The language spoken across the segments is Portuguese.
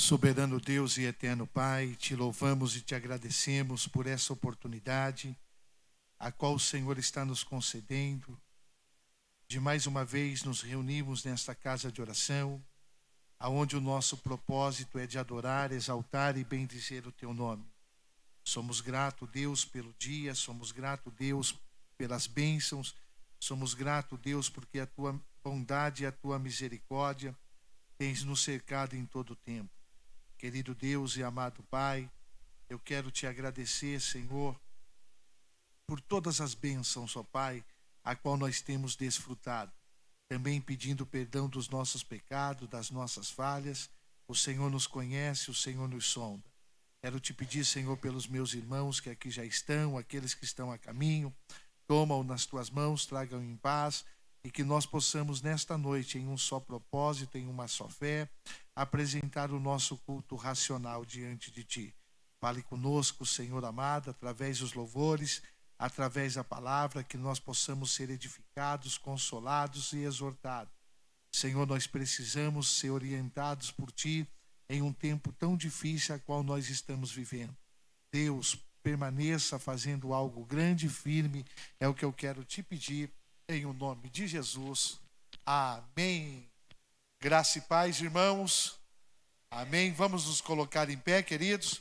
Soberano Deus e eterno Pai, te louvamos e te agradecemos por essa oportunidade, a qual o Senhor está nos concedendo, de mais uma vez nos reunirmos nesta casa de oração, aonde o nosso propósito é de adorar, exaltar e bendizer o teu nome. Somos gratos, Deus, pelo dia, somos gratos, Deus, pelas bênçãos, somos gratos, Deus, porque a tua bondade e a tua misericórdia tens nos cercado em todo o tempo. Querido Deus e amado Pai, eu quero te agradecer, Senhor, por todas as bênçãos, ó Pai, a qual nós temos desfrutado. Também pedindo perdão dos nossos pecados, das nossas falhas. O Senhor nos conhece, o Senhor nos sonda. Quero te pedir, Senhor, pelos meus irmãos que aqui já estão, aqueles que estão a caminho, toma-o nas tuas mãos, traga-o em paz, e que nós possamos nesta noite, em um só propósito, em uma só fé, apresentar o nosso culto racional diante de ti. Fale conosco, Senhor amado, através dos louvores, através da palavra, que nós possamos ser edificados, consolados e exortados. Senhor, nós precisamos ser orientados por ti em um tempo tão difícil a qual nós estamos vivendo. Deus, permaneça fazendo algo grande e firme, é o que eu quero te pedir, em o nome de Jesus. Amém. Graça e paz, irmãos. Amém. Vamos nos colocar em pé, queridos.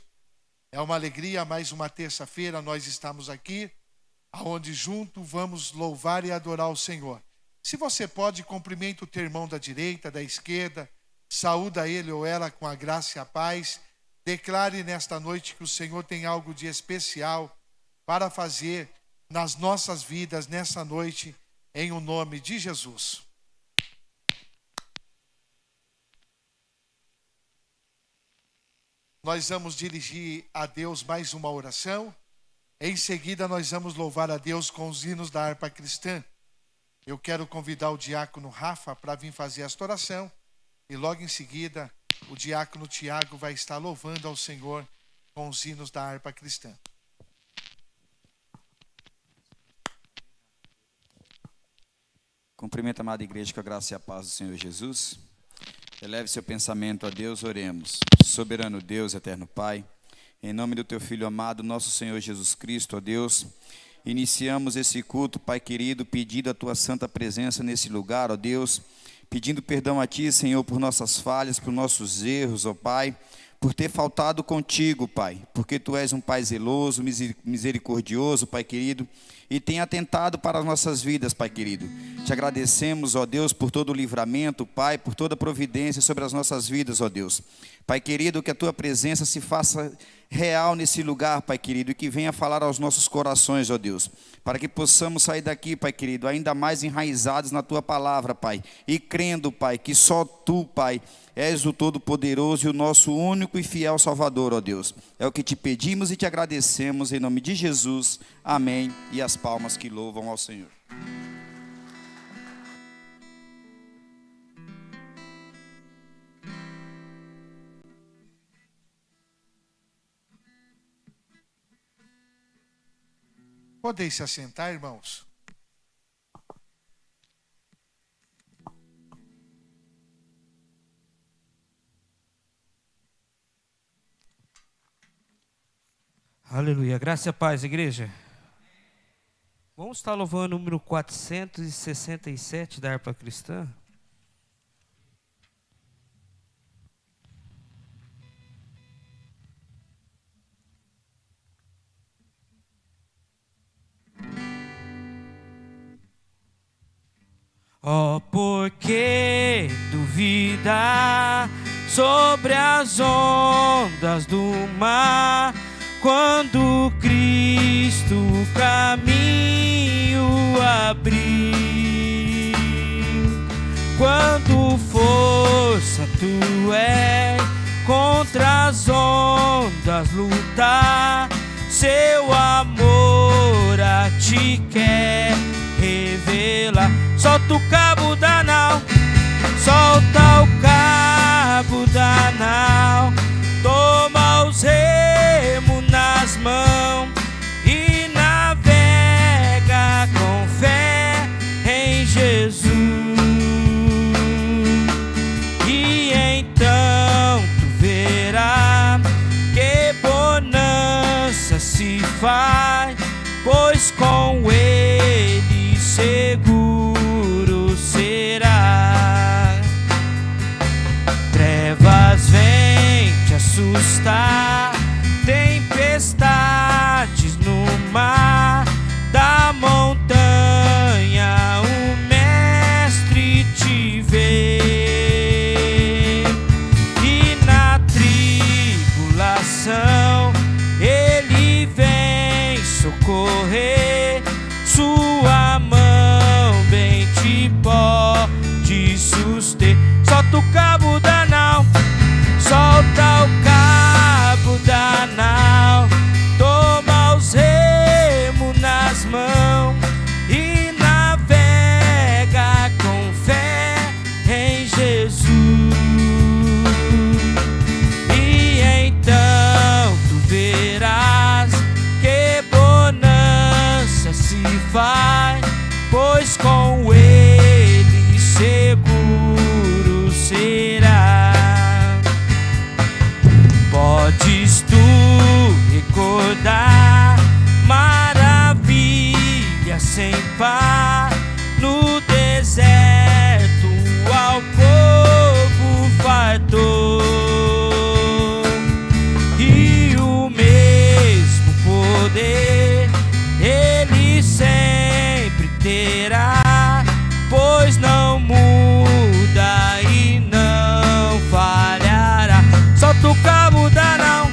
É uma alegria, mais uma terça-feira nós estamos aqui, aonde junto vamos louvar e adorar o Senhor. Se você pode, cumprimenta o teu irmão da direita, da esquerda, saúda ele ou ela com a graça e a paz. Declare nesta noite que o Senhor tem algo de especial para fazer nas nossas vidas nessa noite, em o nome de Jesus. Nós vamos dirigir a Deus mais uma oração. Em seguida nós vamos louvar a Deus com os hinos da harpa cristã. Eu quero convidar o diácono Rafa para vir fazer esta oração. E logo em seguida o diácono Tiago vai estar louvando ao Senhor com os hinos da harpa cristã. Cumprimento a amada igreja com a graça e a paz do Senhor Jesus. Eleve seu pensamento a Deus, oremos. Soberano Deus, eterno Pai, em nome do teu Filho amado, nosso Senhor Jesus Cristo, ó Deus, iniciamos esse culto, Pai querido, pedindo a tua santa presença nesse lugar, ó Deus, pedindo perdão a ti, Senhor, por nossas falhas, por nossos erros, ó Pai, por ter faltado contigo, Pai, porque tu és um Pai zeloso, misericordioso, Pai querido, e tem atentado para as nossas vidas, Pai querido. Te agradecemos, ó Deus, por todo o livramento, Pai, por toda a providência sobre as nossas vidas, ó Deus. Pai querido, que a tua presença se faça real nesse lugar, Pai querido, e que venha falar aos nossos corações, ó Deus, para que possamos sair daqui, Pai querido, ainda mais enraizados na tua palavra, Pai, e crendo, Pai, que só tu, Pai, és o Todo-Poderoso e o nosso único e fiel Salvador, ó Deus. É o que te pedimos e te agradecemos, em nome de Jesus. Amém. E as palmas que louvam ao Senhor. Podem se assentar, irmãos. Aleluia. Graça e paz, igreja. Vamos estar louvando o número 467 da harpa cristã. Oh, por que duvidar sobre as ondas do mar, quando Cristo o caminho abriu, quando força tu és contra as ondas lutar, seu amor a ti quer revelar. Solta o cabo da nau, solta o cabo da nau, toma os remos nas mãos e navega com fé em Jesus. E então tu verás de suster. Solta o cabo da nau, solta o cabo da nau, toma os remos nas mãos e navega com fé em Jesus. E então tu verás que bonança se faz, pois com ele seguro será. Podes tu recordar maravilha sem par no deserto ao povo fartou, e o mesmo poder ele sempre terá, pois não muda e não falhará. Solta o cabo da nau,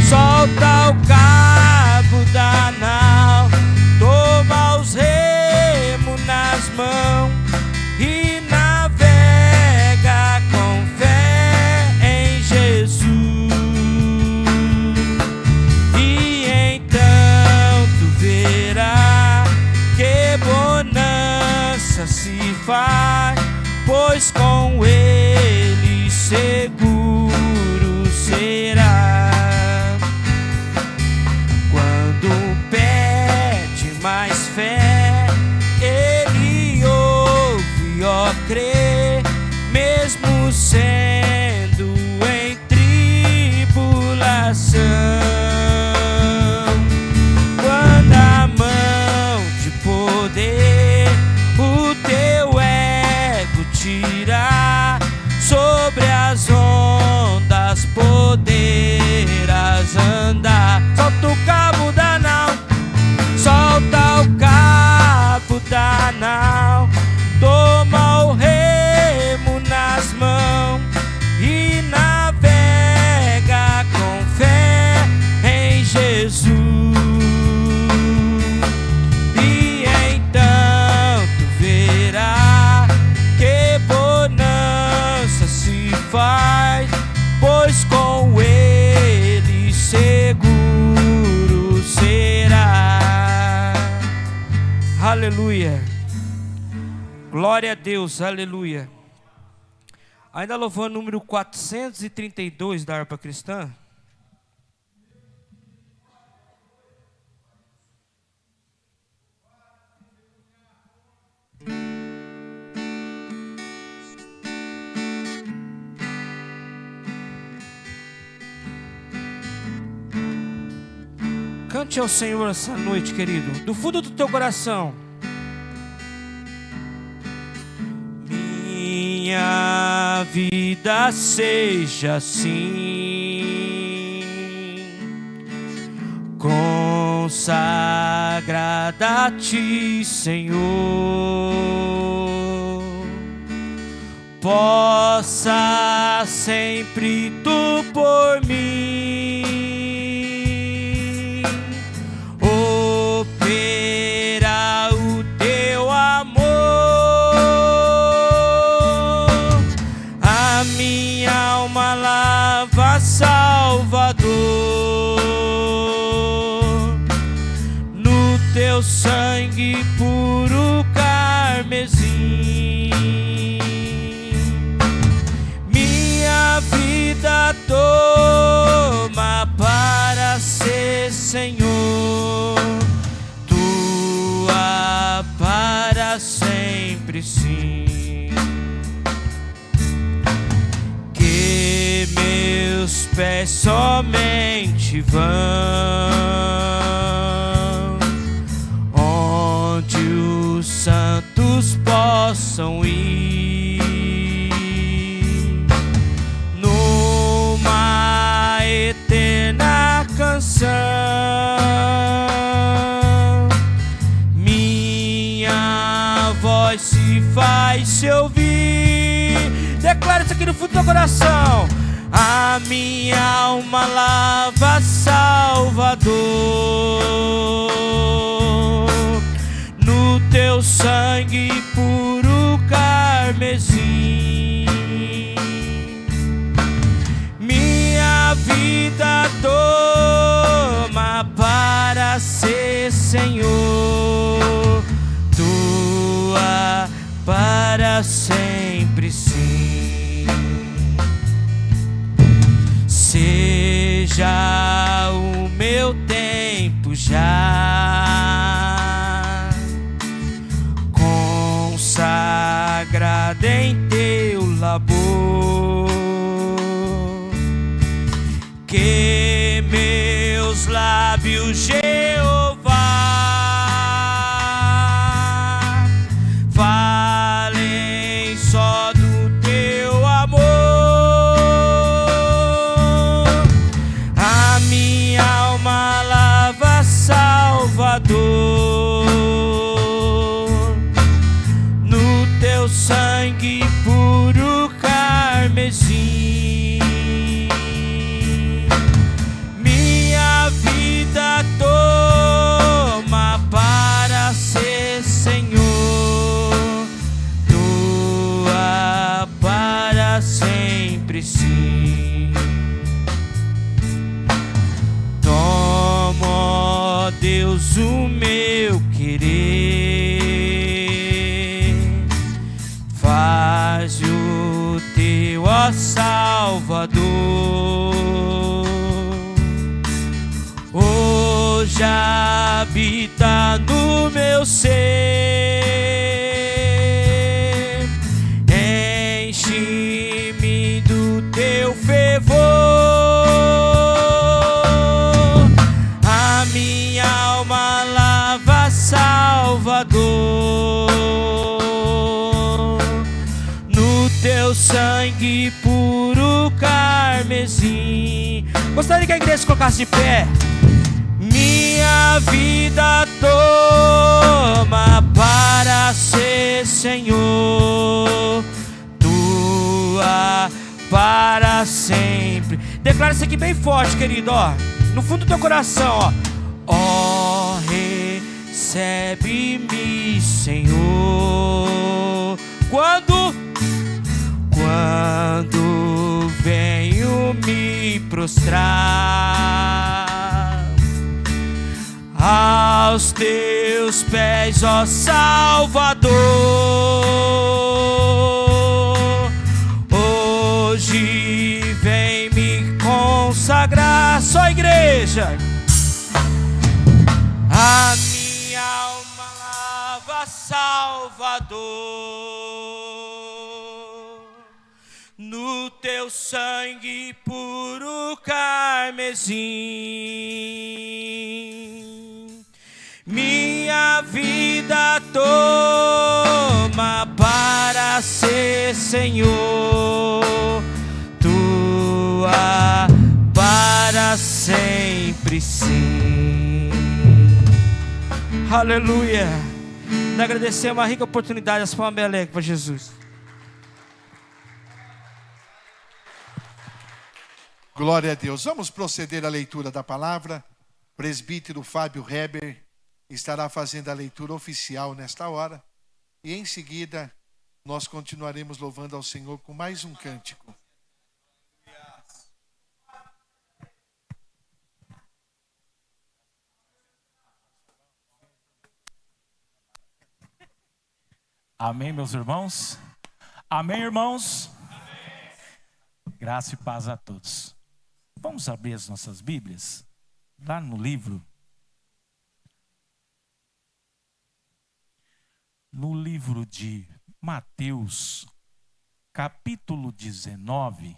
solta o cabo da nau, toma os remos nas mãos e navega com fé em Jesus. E então tu verás que bonança se faz, pois com ele seguro será. Quando pede mais fé, ele ouve, ó, crê, mesmo sendo em tribulação. Quando a mão de poder o teu ego tirar, sobre as ondas poderás andar. Solta o cabo da nau, solta o cabo da nau, toma o remo nas mãos e navega com fé em Jesus. E então tu verás que bonança se faz, pois com ele seguro será. Aleluia. Glória a Deus, aleluia. Ainda louvando o número 432 da harpa cristã. Cante ao Senhor essa noite, querido, do fundo do teu coração. Minha vida seja assim, consagrada a ti, Senhor, possa sempre tu por mim operar o teu amor. A minha alma lava, Salvador, no teu sangue puro carmesim. Minha vida toma para ser, Senhor, tua para sempre, sim. Que meus pés somente vão onde os santos possam ir, numa eterna canção. Minha voz se faz se ouvir. Declara isso aqui no fundo do teu coração. A minha alma lava, Salvador, no teu sangue puro carmesim. carmesim. Minha vida toma para ser, Senhor, tua para sempre, sim. Seja o meu tempo já consagrado em teu labor, que meus lábios, Jeová, falem só do teu amor. A minha alma lava, Salvador, no teu sangue puro carmesim. Minha vida toma para ser, Senhor, tua para sempre, sim. Toma, ó Deus, o meu querer, faz o teu, ó Salvador, hoje habita no meu ser, enche-me do teu fervor. A minha alma lava, Salvador, no teu sangue puro carmesim. Gostaria que a igreja se colocasse de pé. Minha vida toma para ser, Senhor, tua para sempre. Declara isso aqui bem forte, querido, ó, no fundo do teu coração, ó. Ó, recebe-me, Senhor, quando venho me prostrar aos teus pés, ó Salvador, hoje vem me consagrar. Só a igreja. A minha alma lava, Salvador, no teu sangue puro carmesim. Minha vida toma para ser, Senhor, tua para sempre, sim. Aleluia. Agradecer uma rica oportunidade, as palmas bem alegres para Jesus. Glória a Deus. Vamos proceder à leitura da palavra. O presbítero Fábio Heber estará fazendo a leitura oficial nesta hora. E em seguida, nós continuaremos louvando ao Senhor com mais um cântico. Amém, meus irmãos? Amém, irmãos? Amém. Graça e paz a todos. Vamos abrir as nossas Bíblias lá no livro de Mateus, capítulo 19.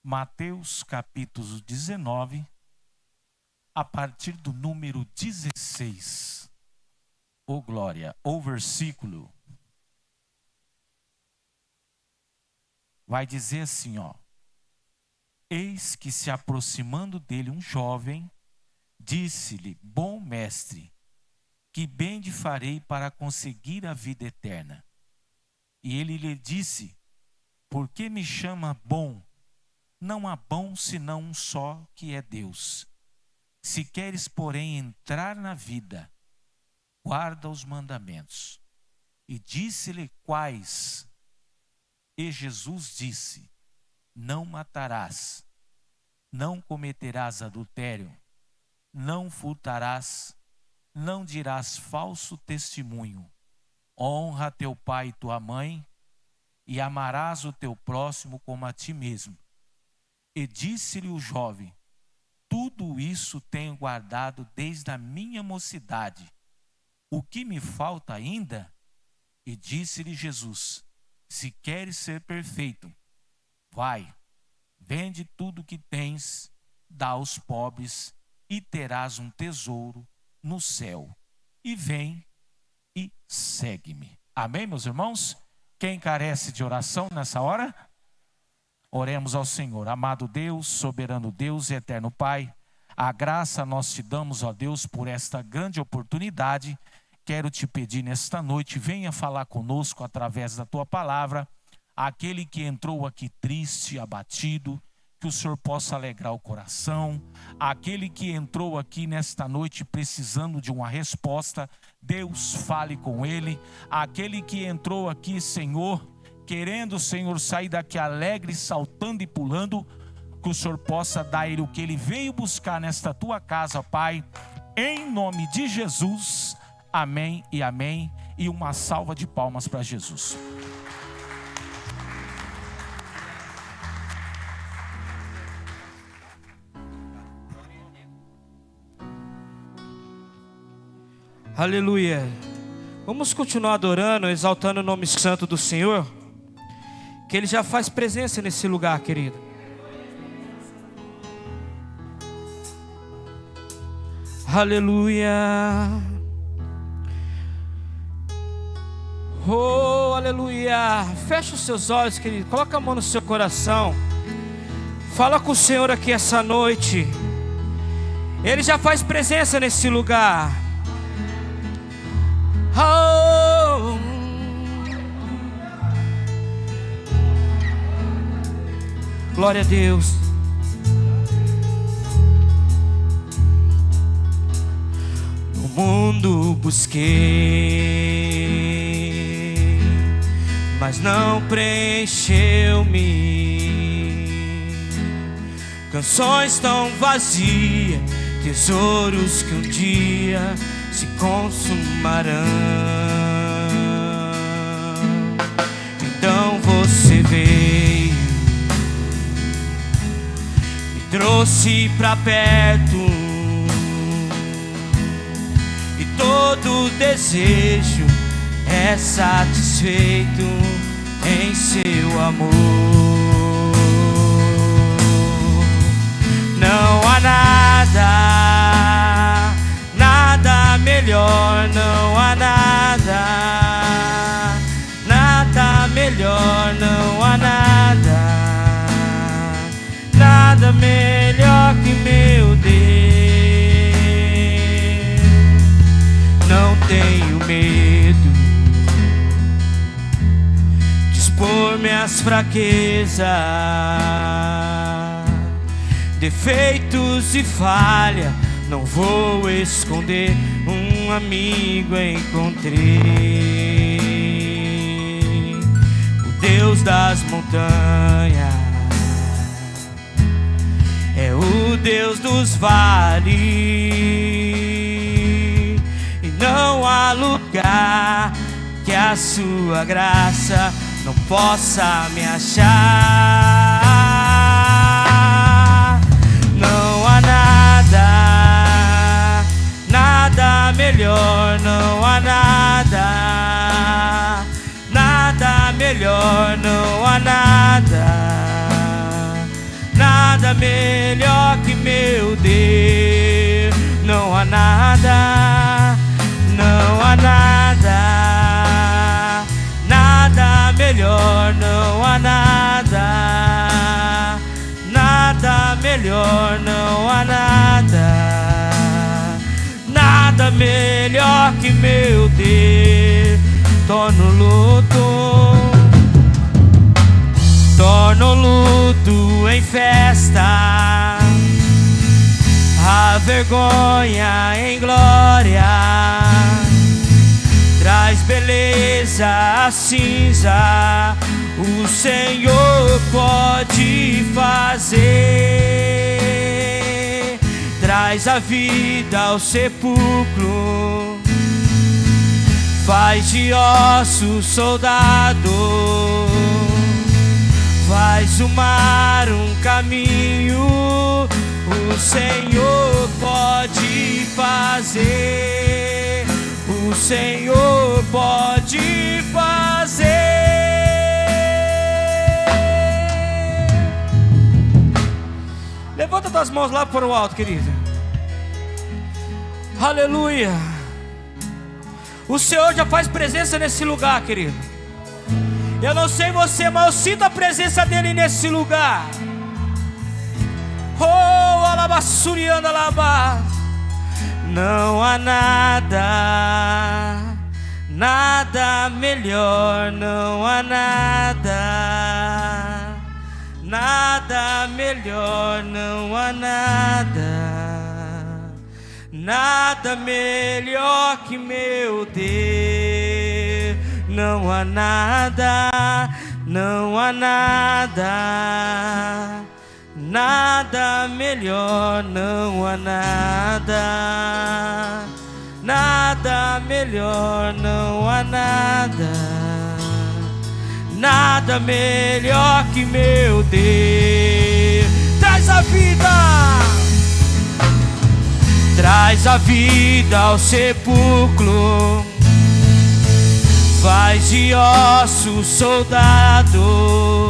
Mateus, capítulo 19, a partir do número 16. Ô glória, o versículo vai dizer assim, ó: eis que se aproximando dele um jovem, disse-lhe: bom mestre, que bem te farei para conseguir a vida eterna? E ele lhe disse: por que me chama bom? Não há bom senão um só, que é Deus. Se queres, porém, entrar na vida, guarda os mandamentos. E disse-lhe quais. E Jesus disse: não matarás, não cometerás adultério, não furtarás, não dirás falso testemunho, honra teu pai e tua mãe, e amarás o teu próximo como a ti mesmo. E disse-lhe o jovem: tudo isso tenho guardado desde a minha mocidade. O que me falta ainda? E disse-lhe Jesus: se queres ser perfeito, vai, vende tudo que tens, dá aos pobres, e terás um tesouro no céu. E vem e segue-me. Amém, meus irmãos? Quem carece de oração nessa hora? Oremos ao Senhor. Amado Deus, soberano Deus e eterno Pai, a graça nós te damos, ó Deus, por esta grande oportunidade. Quero te pedir nesta noite, venha falar conosco através da tua palavra. Aquele que entrou aqui triste, abatido, que o Senhor possa alegrar o coração. Aquele que entrou aqui nesta noite precisando de uma resposta, Deus fale com ele. Aquele que entrou aqui, Senhor, querendo, Senhor, sair daqui alegre, saltando e pulando, que o Senhor possa dar a ele o que ele veio buscar nesta tua casa, Pai, em nome de Jesus. Amém e amém. E uma salva de palmas para Jesus. Aleluia. Vamos continuar adorando, exaltando o nome santo do Senhor, que Ele já faz presença nesse lugar, querido. Aleluia. Oh, aleluia. Fecha os seus olhos, querido. Coloca a mão no seu coração. Fala com o Senhor aqui essa noite. Ele já faz presença nesse lugar. Oh. Glória a Deus. No mundo busquei, mas não preencheu-me. Canções tão vazias, tesouros que um dia se consumarão. Então você veio, me trouxe pra perto, e todo desejo é satisfeito em seu amor. Não há nada, nada melhor, não há nada, nada melhor, não há nada, nada melhor que meu Deus. Não tenho medo de expor minhas fraquezas, defeitos e falha, não vou esconder. Um amigo encontrei, o Deus das montanhas, é o Deus dos vales, e não há lugar que a sua graça não possa me achar. Não há nada, nada melhor, não há nada, nada melhor, não há nada, nada melhor que meu Deus. Não há nada, não há nada, nada melhor, não há nada, nada melhor, não há nada, nada melhor que meu Deus. Torna o luto em festa, a vergonha em glória, traz beleza à cinza. O Senhor pode fazer, traz a vida ao sepulcro, faz de ossos soldado, faz do mar um caminho. O Senhor pode fazer, o Senhor pode fazer. Levanta tuas mãos lá para o alto, querida. Aleluia. O Senhor já faz presença nesse lugar, querido. Eu não sei você, mas eu sinto a presença dele nesse lugar. Oh, alabassurianda, alabá. Não há nada, nada melhor. Não há nada, nada melhor. Não há nada, nada melhor que meu Deus. Não há nada, não há nada, nada melhor. Não há nada, nada melhor. Não há nada, nada melhor que meu Deus. Traz a vida, traz a vida ao sepulcro, faz de ossos soldado,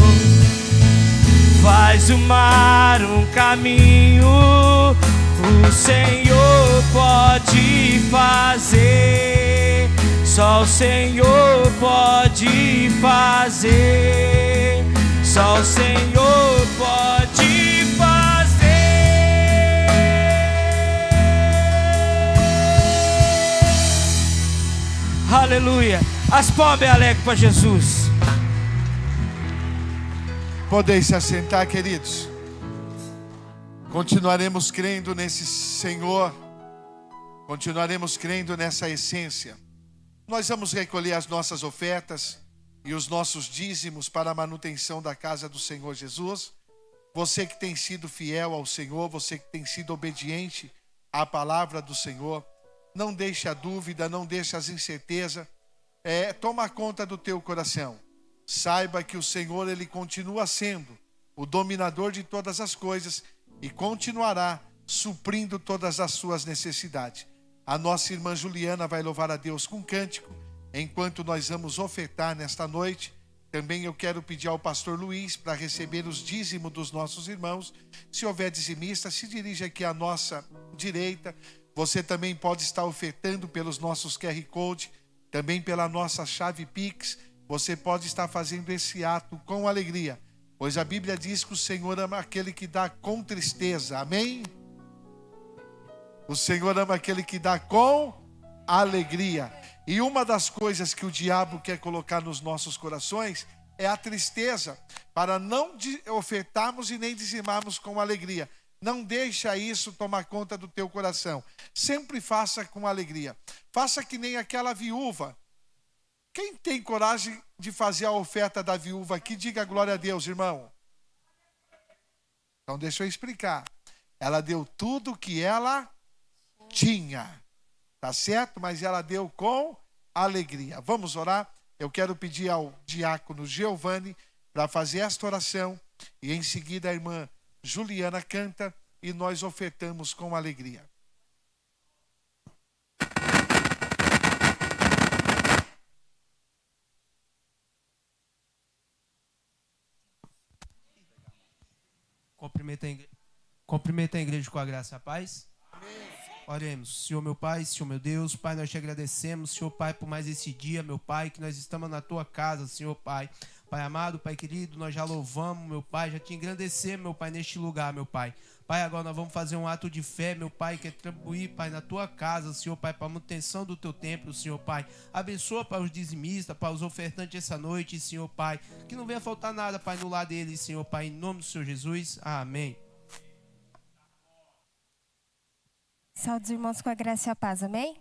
faz do mar um caminho. O Senhor pode fazer, só o Senhor pode fazer, só o Senhor pode fazer. Aleluia. As palmas bem alegres para Jesus. Podem se assentar, queridos. Continuaremos crendo nesse Senhor, continuaremos crendo nessa essência. Nós vamos recolher as nossas ofertas e os nossos dízimos para a manutenção da casa do Senhor Jesus. Você que tem sido fiel ao Senhor, você que tem sido obediente à palavra do Senhor, não deixe a dúvida, não deixe as incertezas. Toma conta do teu coração. Saiba que o Senhor, Ele continua sendo o dominador de todas as coisas e continuará suprindo todas as suas necessidades. A nossa irmã Juliana vai louvar a Deus com cântico, enquanto nós vamos ofertar nesta noite. Também eu quero pedir ao pastor Luiz para receber os dízimos dos nossos irmãos. Se houver dizimista, se dirige aqui à nossa direita. Você também pode estar ofertando pelos nossos QR Code, também pela nossa chave Pix. Você pode estar fazendo esse ato com alegria, pois a Bíblia diz que o Senhor ama aquele que dá com tristeza. Amém? O Senhor ama aquele que dá com alegria. E uma das coisas que o diabo quer colocar nos nossos corações é a tristeza, para não ofertarmos e nem dizimarmos com alegria. Não deixa isso tomar conta do teu coração. Sempre faça com alegria. Faça que nem aquela viúva. Quem tem coragem de fazer a oferta da viúva aqui, diga glória a Deus, irmão. Então deixa eu explicar. Ela deu tudo que ela tinha. Tá certo? Mas ela deu com alegria. Vamos orar? Eu quero pedir ao diácono Giovanni para fazer esta oração. E em seguida a irmã Juliana canta e nós ofertamos com alegria. Cumprimenta a igreja com a graça e a paz. Amém. Oremos. Senhor meu Pai, Senhor meu Deus, Pai, nós te agradecemos, Senhor Pai, por mais esse dia, meu Pai, que nós estamos na tua casa, Senhor Pai. Pai amado, Pai querido, nós já louvamos, meu Pai, já te engrandecemos, meu Pai, neste lugar, meu Pai. Pai, agora nós vamos fazer um ato de fé, meu Pai, que é atribuir, Pai, na tua casa, Senhor Pai, para a manutenção do teu templo, Senhor Pai. Abençoa para os dizimistas, para os ofertantes essa noite, Senhor Pai. Que não venha faltar nada, Pai, no lar deles, Senhor Pai, em nome do Senhor Jesus. Amém. Saúde os irmãos com a graça e a paz, amém?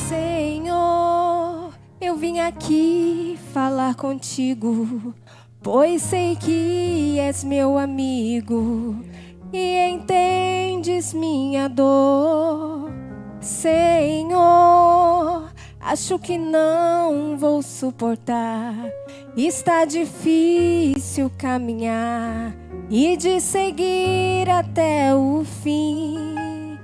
Senhor, eu vim aqui falar contigo, pois sei que és meu amigo e entendes minha dor. Senhor, acho que não vou suportar, está difícil caminhar e de seguir até o fim.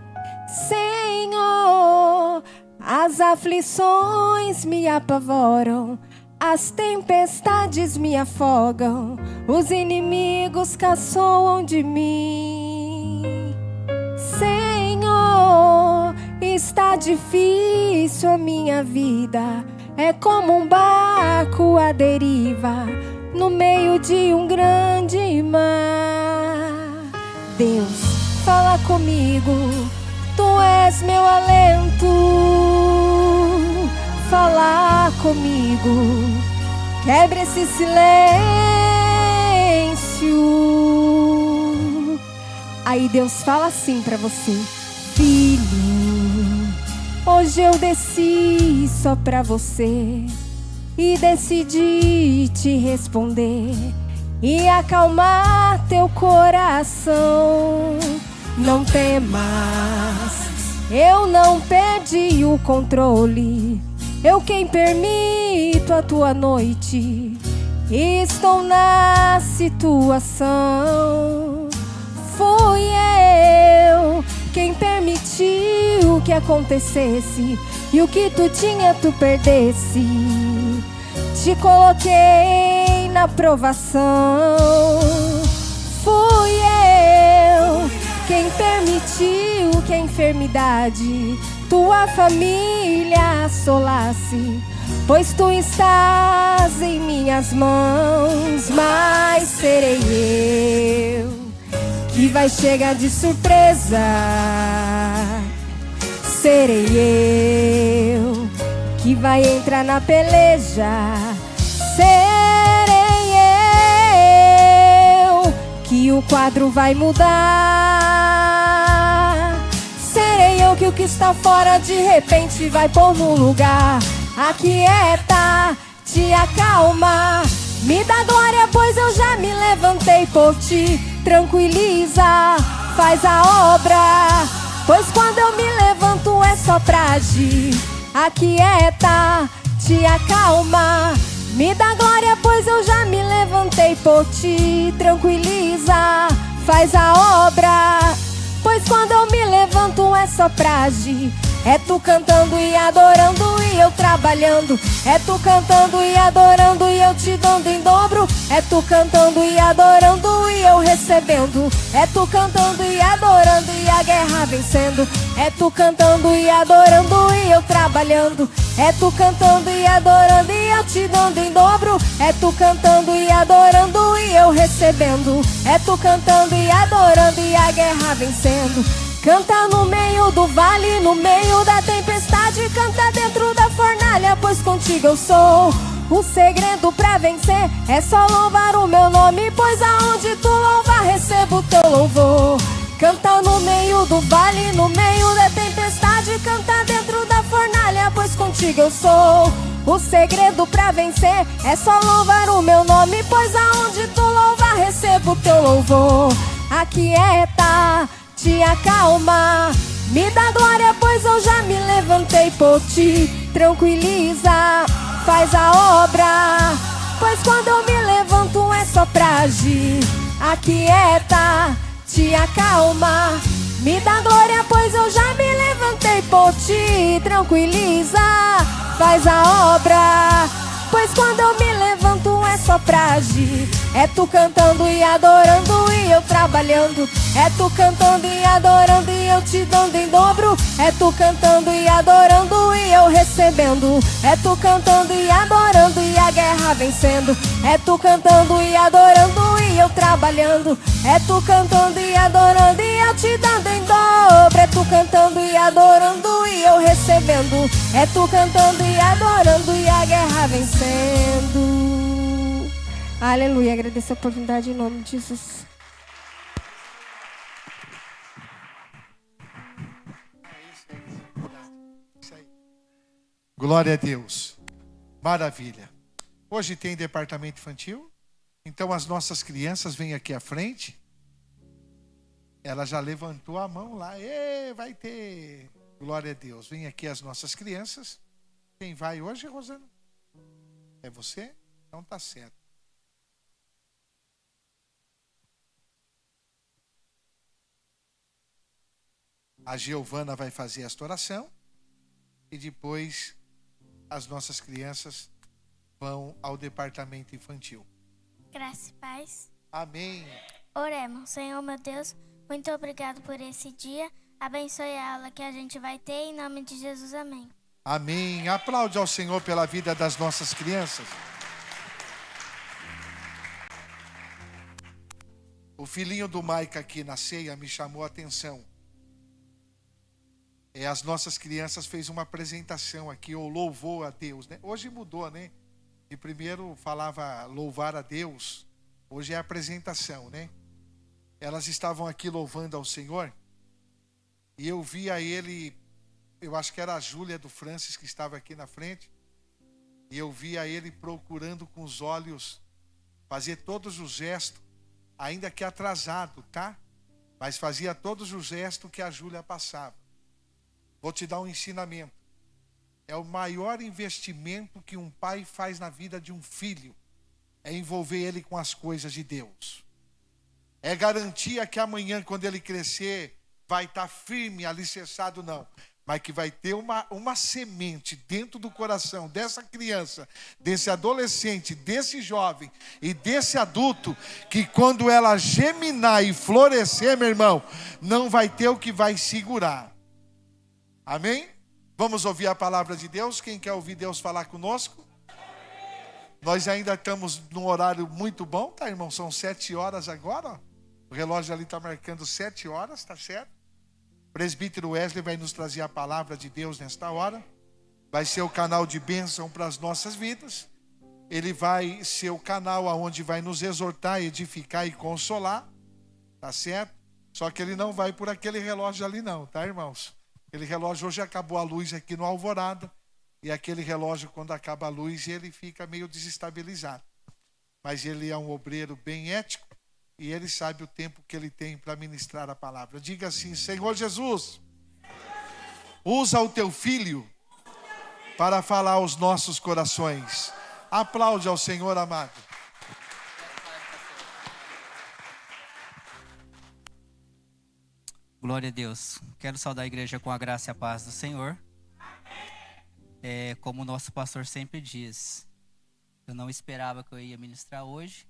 Senhor, as aflições me apavoram, as tempestades me afogam, os inimigos caçoam de mim. Senhor, está difícil a minha vida, é como um barco à deriva, no meio de um grande mar. Deus, fala comigo, tu és meu alento. Falar comigo, quebre esse silêncio. Aí Deus fala assim pra você: filho, hoje eu desci só pra você e decidi te responder e acalmar teu coração. Não temas, eu não perdi o controle, eu quem permito a tua noite, estou na situação. Fui eu quem permitiu que acontecesse e o que tu tinha tu perdesse. Te coloquei na provação. Fui eu quem permitiu que a enfermidade tua família assolasse, pois tu estás em minhas mãos. Mas serei eu que vai chegar de surpresa, serei eu que vai entrar na peleja, serei eu que o quadro vai mudar. Serei eu que o que está fora de repente vai pôr no lugar. Aquieta, te acalma, me dá glória, pois eu já me levantei por ti. Tranquiliza, faz a obra, pois quando eu me levanto é só pra agir. Aquieta, te acalma, me dá glória, pois eu já me levantei por ti. Tranquiliza, faz a obra, pois quando eu me levanto é só pra agir. É tu cantando e adorando e eu trabalhando. É tu cantando e adorando e eu te dando em dobro. É tu cantando e adorando e eu recebendo. É tu cantando e adorando e a guerra vencendo. É tu cantando e adorando e eu trabalhando. É tu cantando e adorando e eu te dando em dobro. É tu cantando e adorando e eu recebendo. É tu cantando e adorando e a guerra vencendo. Canta no meio do vale, no meio da tempestade, canta dentro da fornalha, pois contigo eu sou. O segredo pra vencer é só louvar o meu nome, pois aonde tu louvar recebo o teu louvor. Canta no meio do vale, no meio da tempestade, canta dentro da fornalha, pois contigo eu sou. O segredo pra vencer é só louvar o meu nome, pois aonde tu louvar recebo o teu louvor. Aquieta, te acalma, me dá glória, pois eu já me levantei por ti. Tranquiliza, faz a obra, pois quando eu me levanto é só pra agir. Aquieta, te acalma, me dá glória, pois eu já me levantei por ti. Tranquiliza, faz a obra, pois quando eu me levanto é só pra agir. É tu cantando e adorando e e eu trabalhando. É tu cantando e adorando e eu te dando em dobro. É tu cantando e adorando e eu recebendo. É tu cantando e adorando e a guerra vencendo. É tu cantando e adorando e eu trabalhando. É tu cantando e adorando e eu te dando em dobro. É tu cantando e adorando e eu recebendo. É tu cantando e adorando e a guerra vencendo. Aleluia, agradeço a oportunidade em nome de Jesus. Glória a Deus. Maravilha. Hoje tem departamento infantil. Então as nossas crianças vêm aqui à frente. Ela já levantou a mão lá. Ê, vai ter. Glória a Deus. Vem aqui as nossas crianças. Quem vai hoje, Rosana? É você? Então tá certo. A Giovana vai fazer esta oração. E depois as nossas crianças vão ao departamento infantil. Graça e paz. Amém. Oremos. Senhor, meu Deus, muito obrigado por esse dia. Abençoe a aula que a gente vai ter. Em nome de Jesus, amém. Amém. Aplaude ao Senhor pela vida das nossas crianças. O filhinho do Maica aqui na ceia me chamou a atenção. As nossas crianças fez uma apresentação aqui, ou louvou a Deus, né? Hoje mudou, né? E primeiro falava louvar a Deus, hoje é a apresentação, né? Elas estavam aqui louvando ao Senhor, e eu via ele, eu acho que era a Júlia do Francis que estava aqui na frente, e eu via ele procurando com os olhos fazer todos os gestos, ainda que atrasado, tá? Mas fazia todos os gestos que a Júlia passava. Vou te dar um ensinamento. É o maior investimento que um pai faz na vida de um filho. É envolver ele com as coisas de Deus. É garantia que amanhã, quando ele crescer, vai estar firme, alicerçado, não. Mas que vai ter uma semente dentro do coração dessa criança, desse adolescente, desse jovem e desse adulto, que quando ela germinar e florescer, meu irmão, não vai ter o que vai segurar. Amém? Vamos ouvir a palavra de Deus. Quem quer ouvir Deus falar conosco? Nós ainda estamos num horário muito bom, tá, irmão? São 7 horas agora, ó. O relógio ali está marcando 7 horas, tá certo? O presbítero Wesley vai nos trazer a palavra de Deus nesta hora. Vai ser o canal de bênção para as nossas vidas. Ele vai ser o canal onde vai nos exortar, edificar e consolar, tá certo? Só que ele não vai por aquele relógio ali não, tá, irmãos? Aquele relógio, hoje acabou a luz aqui no Alvorada, e aquele relógio, quando acaba a luz, ele fica meio desestabilizado. Mas ele é um obreiro bem ético, e ele sabe o tempo que ele tem para ministrar a palavra. Diga assim: Senhor Jesus, usa o teu filho para falar aos nossos corações. Aplaude ao Senhor amado. Glória a Deus. Quero saudar a igreja com a graça e a paz do Senhor. Como o nosso pastor sempre diz, eu não esperava que eu ia ministrar hoje,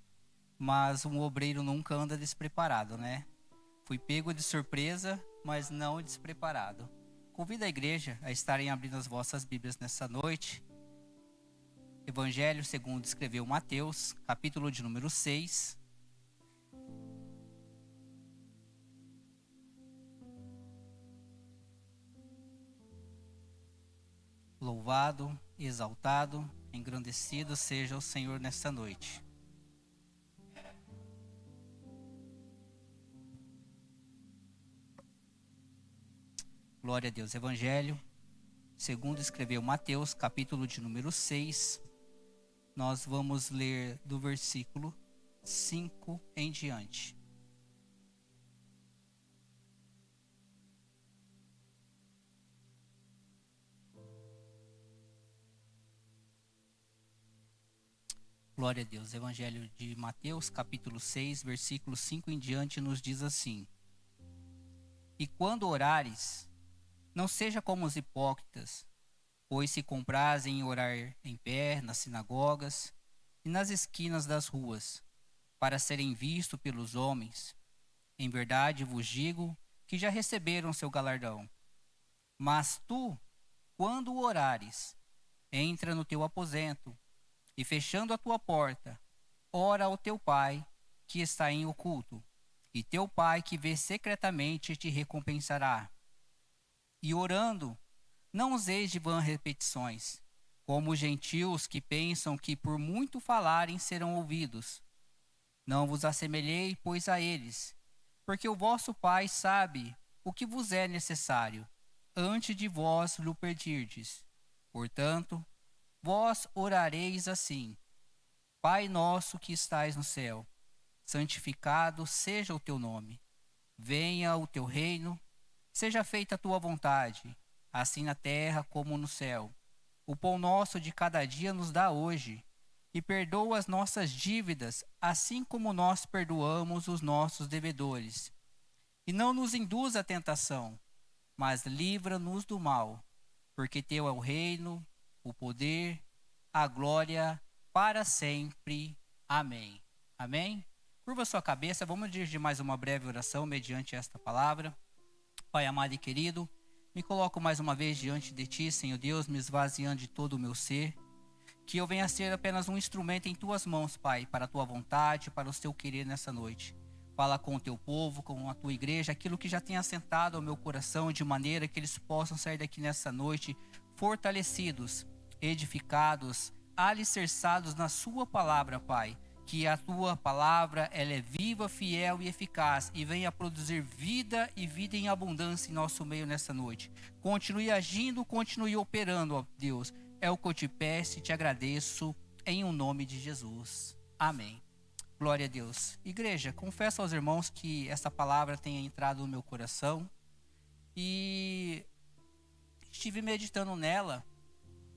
mas um obreiro nunca anda despreparado, né? Fui pego de surpresa, mas não despreparado. Convido a igreja a estarem abrindo as vossas Bíblias nessa noite. Evangelho segundo escreveu Mateus, capítulo de número 6. Louvado, exaltado, engrandecido seja o Senhor nesta noite. Glória a Deus. Evangelho, segundo escreveu Mateus, capítulo de número 6. Nós vamos ler do versículo 5 em diante. Glória a Deus. Evangelho de Mateus, capítulo 6, versículo 5 em diante, nos diz assim: E quando orares, não seja como os hipócritas, pois se comprazem em orar em pé, nas sinagogas e nas esquinas das ruas, para serem vistos pelos homens. Em verdade vos digo que já receberam seu galardão. Mas tu, quando orares, entra no teu aposento e, fechando a tua porta, ora ao teu pai que está em oculto, e teu pai que vê secretamente te recompensará. E orando, não useis de vãs repetições, como os gentios que pensam que por muito falarem serão ouvidos. Não vos assemelhei, pois, a eles, porque o vosso Pai sabe o que vos é necessário, antes de vós lhe pedirdes. Portanto, vós orareis assim: Pai nosso que estais no céu, santificado seja o teu nome. Venha o teu reino, seja feita a tua vontade, assim na terra como no céu. O pão nosso de cada dia nos dá hoje, e perdoa as nossas dívidas, assim como nós perdoamos os nossos devedores. E não nos induza à tentação, mas livra-nos do mal, porque teu é o reino, o poder, a glória, para sempre. Amém. Amém? Curva sua cabeça, vamos dirigir mais uma breve oração mediante esta palavra. Pai amado e querido, me coloco mais uma vez diante de Ti, Senhor Deus, me esvaziando de todo o meu ser. Que eu venha a ser apenas um instrumento em Tuas mãos, Pai, para a Tua vontade, para o Teu querer nessa noite. Fala com o Teu povo, com a Tua igreja, aquilo que já tem assentado ao meu coração, de maneira que eles possam sair daqui nessa noite fortalecidos, edificados, alicerçados na Sua palavra, Pai. Que a Tua palavra, ela é viva, fiel e eficaz e venha produzir vida e vida em abundância em nosso meio nessa noite. Continue agindo, continue operando, ó Deus. É o que eu te peço e te agradeço em o nome de Jesus. Amém. Glória a Deus. Igreja, confesso aos irmãos que essa palavra tenha entrado no meu coração e estive meditando nela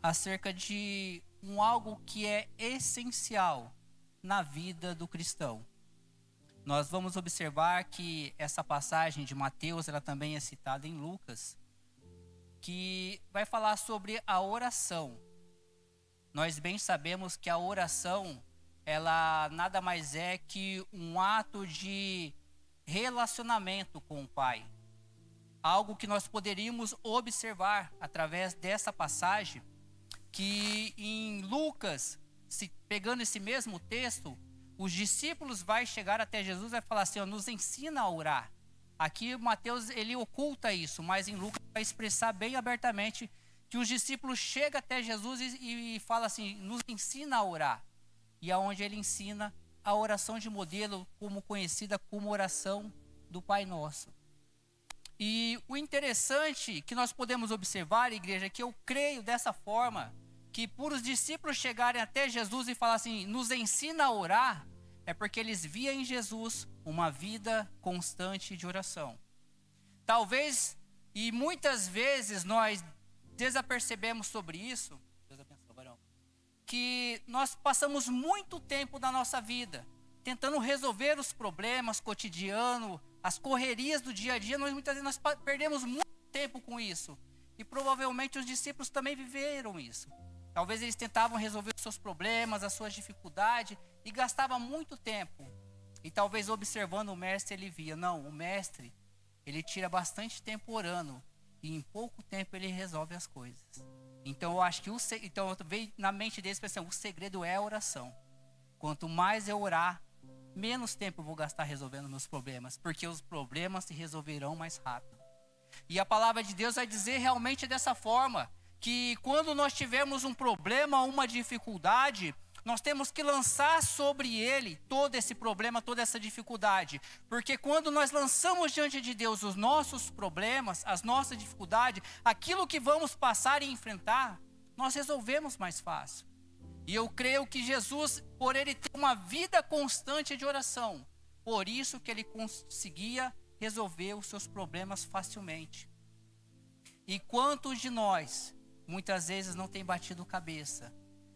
acerca de algo que é essencial na vida do cristão. Nós vamos observar que essa passagem de Mateus, ela também é citada em Lucas, que vai falar sobre a oração. Nós bem sabemos que a oração, ela nada mais é que um ato de relacionamento com o Pai. Algo que nós poderíamos observar através dessa passagem, que em Lucas, pegando esse mesmo texto, os discípulos vão chegar até Jesus e vai falar assim, ó, nos ensina a orar. Aqui Mateus, ele oculta isso, mas em Lucas vai expressar bem abertamente que os discípulos chegam até Jesus e falam assim, nos ensina a orar. E aonde ele ensina a oração de modelo, como conhecida como oração do Pai Nosso. E o interessante que nós podemos observar, igreja, é que eu creio dessa forma, que por os discípulos chegarem até Jesus e falar assim, nos ensina a orar, é porque eles viam em Jesus uma vida constante de oração. Talvez, e muitas vezes nós desapercebemos sobre isso, Deus abençoe, varão, que nós passamos muito tempo da nossa vida tentando resolver os problemas cotidianos, as correrias do dia a dia, muitas vezes nós perdemos muito tempo com isso. E provavelmente os discípulos também viveram isso. Talvez eles tentavam resolver os seus problemas, as suas dificuldades, e gastavam muito tempo. E talvez observando o mestre, ele via, não, o mestre, ele tira bastante tempo orando, e em pouco tempo ele resolve as coisas. Então eu acho que veio na mente deles pensando, o segredo é a oração. Quanto mais eu orar, menos tempo eu vou gastar resolvendo meus problemas, porque os problemas se resolverão mais rápido. E a palavra de Deus vai dizer realmente dessa forma, que quando nós tivermos um problema, uma dificuldade, nós temos que lançar sobre ele todo esse problema, toda essa dificuldade. Porque quando nós lançamos diante de Deus os nossos problemas, as nossas dificuldades, aquilo que vamos passar e enfrentar, nós resolvemos mais fácil. E eu creio que Jesus, por ele ter uma vida constante de oração, por isso que ele conseguia resolver os seus problemas facilmente. E quantos de nós, muitas vezes não tem batido cabeça,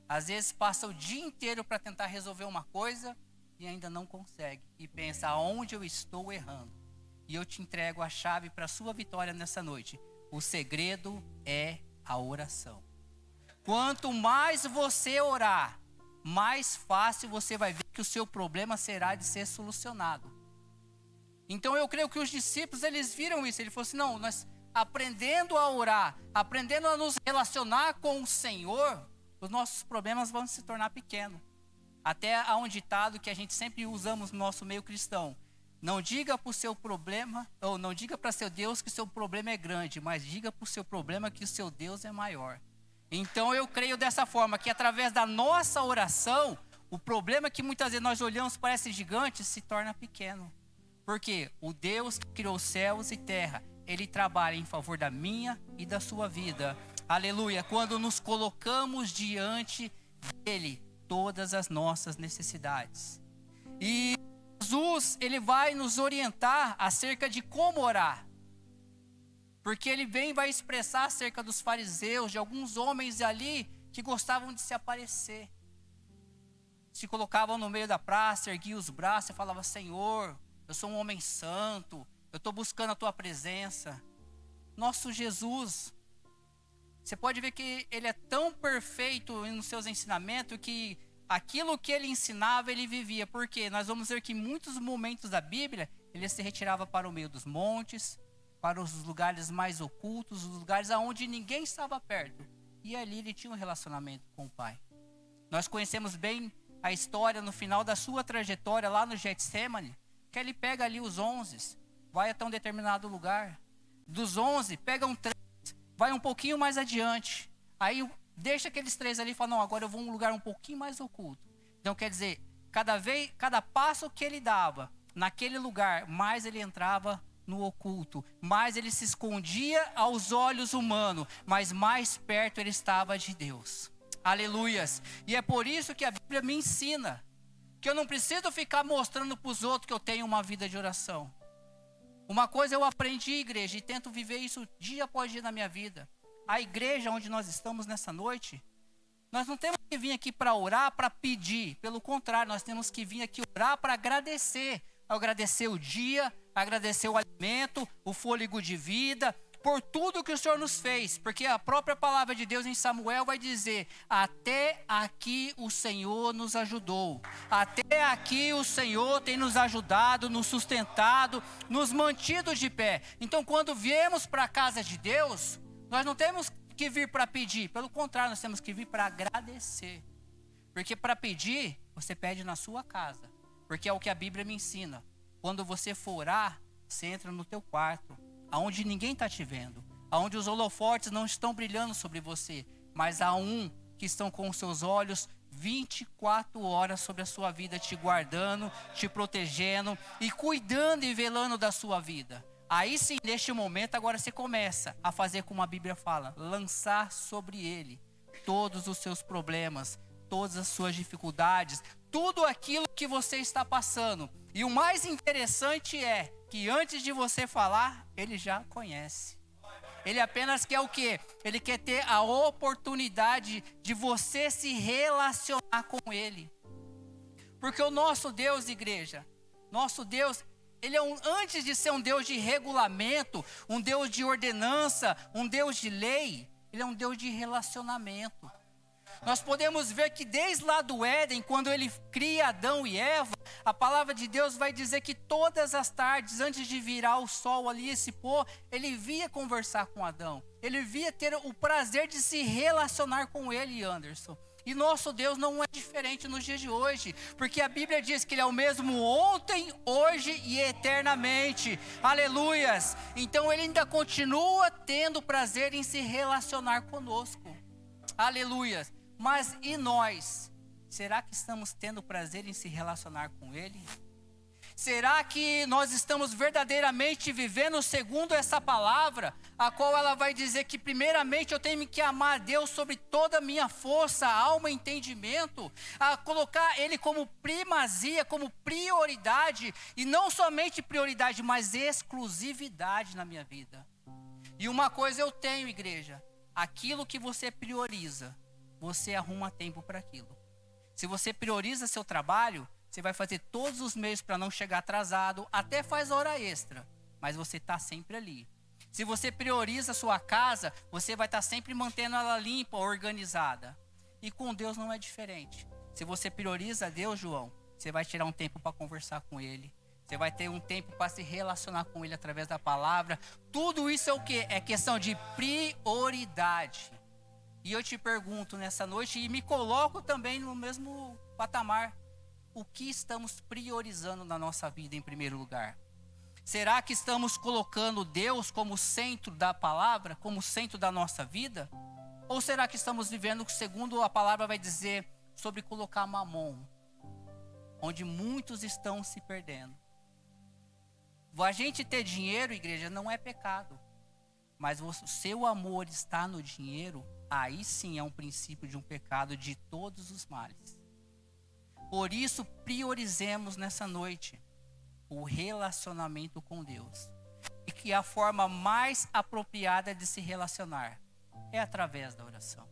às vezes passa o dia inteiro para tentar resolver uma coisa e ainda não consegue, e pensa aonde eu estou errando. E eu te entrego a chave para a sua vitória nessa noite. O segredo é a oração. Quanto mais você orar, mais fácil você vai ver que o seu problema será de ser solucionado. Então eu creio que os discípulos, eles viram isso. Ele falou assim, não, nós aprendendo a orar, aprendendo a nos relacionar com o Senhor, os nossos problemas vão se tornar pequenos. Até há um ditado que a gente sempre usamos no nosso meio cristão. Não diga para o seu problema, ou não diga para seu Deus que seu problema é grande, mas diga para o seu problema que o seu Deus é maior. Então eu creio dessa forma, que através da nossa oração, o problema que muitas vezes nós olhamos parece gigante, se torna pequeno. Porque o Deus que criou céus e terra, Ele trabalha em favor da minha e da sua vida. Aleluia. Quando nos colocamos diante dEle, todas as nossas necessidades. E Jesus, Ele vai nos orientar acerca de como orar. Porque Ele vai expressar acerca dos fariseus, de alguns homens ali que gostavam de se aparecer. Se colocavam no meio da praça, erguiam os braços e falavam, Senhor, eu sou um homem santo, eu estou buscando a Tua presença. Nosso Jesus, você pode ver que Ele é tão perfeito nos seus ensinamentos que aquilo que Ele ensinava, Ele vivia. Porque nós vamos ver que em muitos momentos da Bíblia, Ele se retirava para o meio dos montes, para os lugares mais ocultos, os lugares onde ninguém estava perto. E ali Ele tinha um relacionamento com o Pai. Nós conhecemos bem a história no final da sua trajetória lá no Getsemane, que Ele pega ali os 11, vai até um determinado lugar. Dos 11, pega 3, vai um pouquinho mais adiante. Aí deixa aqueles 3 ali e fala, não, agora eu vou a um lugar um pouquinho mais oculto. Então quer dizer, cada passo que Ele dava naquele lugar, mais Ele entrava no oculto, mais Ele se escondia aos olhos humanos, mas mais perto Ele estava de Deus. Aleluias. E é por isso que a Bíblia me ensina que eu não preciso ficar mostrando para os outros que eu tenho uma vida de oração. Uma coisa eu aprendi, igreja, e tento viver isso dia após dia na minha vida. A igreja onde nós estamos nessa noite, nós não temos que vir aqui para orar, para pedir. Pelo contrário, nós temos que vir aqui orar para agradecer. Agradecer o dia, agradecer o alimento, o fôlego de vida, por tudo que o Senhor nos fez. Porque a própria palavra de Deus em Samuel vai dizer, até aqui o Senhor nos ajudou. Até aqui o Senhor tem nos ajudado, nos sustentado, nos mantido de pé. Então quando viemos para a casa de Deus, nós não temos que vir para pedir. Pelo contrário, nós temos que vir para agradecer. Porque para pedir, você pede na sua casa. Porque é o que a Bíblia me ensina. Quando você for orar, você entra no teu quarto, aonde ninguém está te vendo, aonde os holofotes não estão brilhando sobre você, mas há um que estão com os seus olhos 24 horas sobre a sua vida, te guardando, te protegendo e cuidando e velando da sua vida. Aí sim, neste momento, agora você começa a fazer como a Bíblia fala, lançar sobre Ele todos os seus problemas, todas as suas dificuldades, tudo aquilo que você está passando. E o mais interessante é que antes de você falar, Ele já conhece. Ele apenas quer o quê? Ele quer ter a oportunidade de você se relacionar com Ele. Porque o nosso Deus, igreja, nosso Deus, Ele é antes de ser um Deus de regulamento, um Deus de ordenança, um Deus de lei, Ele é um Deus de relacionamento. Nós podemos ver que desde lá do Éden, quando Ele cria Adão e Eva, a palavra de Deus vai dizer que todas as tardes, antes de virar o sol ali e se pôr, Ele via conversar com Adão. Ele via ter o prazer de se relacionar com ele, Anderson. E nosso Deus não é diferente nos dias de hoje, porque a Bíblia diz que Ele é o mesmo ontem, hoje e eternamente. Aleluias! Então Ele ainda continua tendo prazer em se relacionar conosco. Aleluias! Mas e nós? Será que estamos tendo prazer em se relacionar com Ele? Será que nós estamos verdadeiramente vivendo segundo essa palavra, a qual ela vai dizer que primeiramente eu tenho que amar a Deus sobre toda a minha força, alma e entendimento, a colocar Ele como primazia, como prioridade, e não somente prioridade, mas exclusividade na minha vida. E uma coisa eu tenho, igreja, aquilo que você prioriza, você arruma tempo para aquilo. Se você prioriza seu trabalho, você vai fazer todos os meios para não chegar atrasado, até faz hora extra, mas você está sempre ali. Se você prioriza a sua casa, você vai estar sempre mantendo ela limpa, organizada. E com Deus não é diferente. Se você prioriza a Deus, João, você vai tirar um tempo para conversar com Ele. Você vai ter um tempo para se relacionar com Ele através da palavra. Tudo isso é o quê? É questão de prioridade. E eu te pergunto nessa noite, e me coloco também no mesmo patamar. O que estamos priorizando na nossa vida em primeiro lugar? Será que estamos colocando Deus como centro da palavra, como centro da nossa vida? Ou será que estamos vivendo, segundo a palavra vai dizer, sobre colocar mamon, onde muitos estão se perdendo? A gente ter dinheiro, igreja, não é pecado. Mas o seu amor está no dinheiro, aí sim é um princípio de um pecado de todos os males. Por isso, priorizemos nessa noite o relacionamento com Deus. E que a forma mais apropriada de se relacionar é através da oração.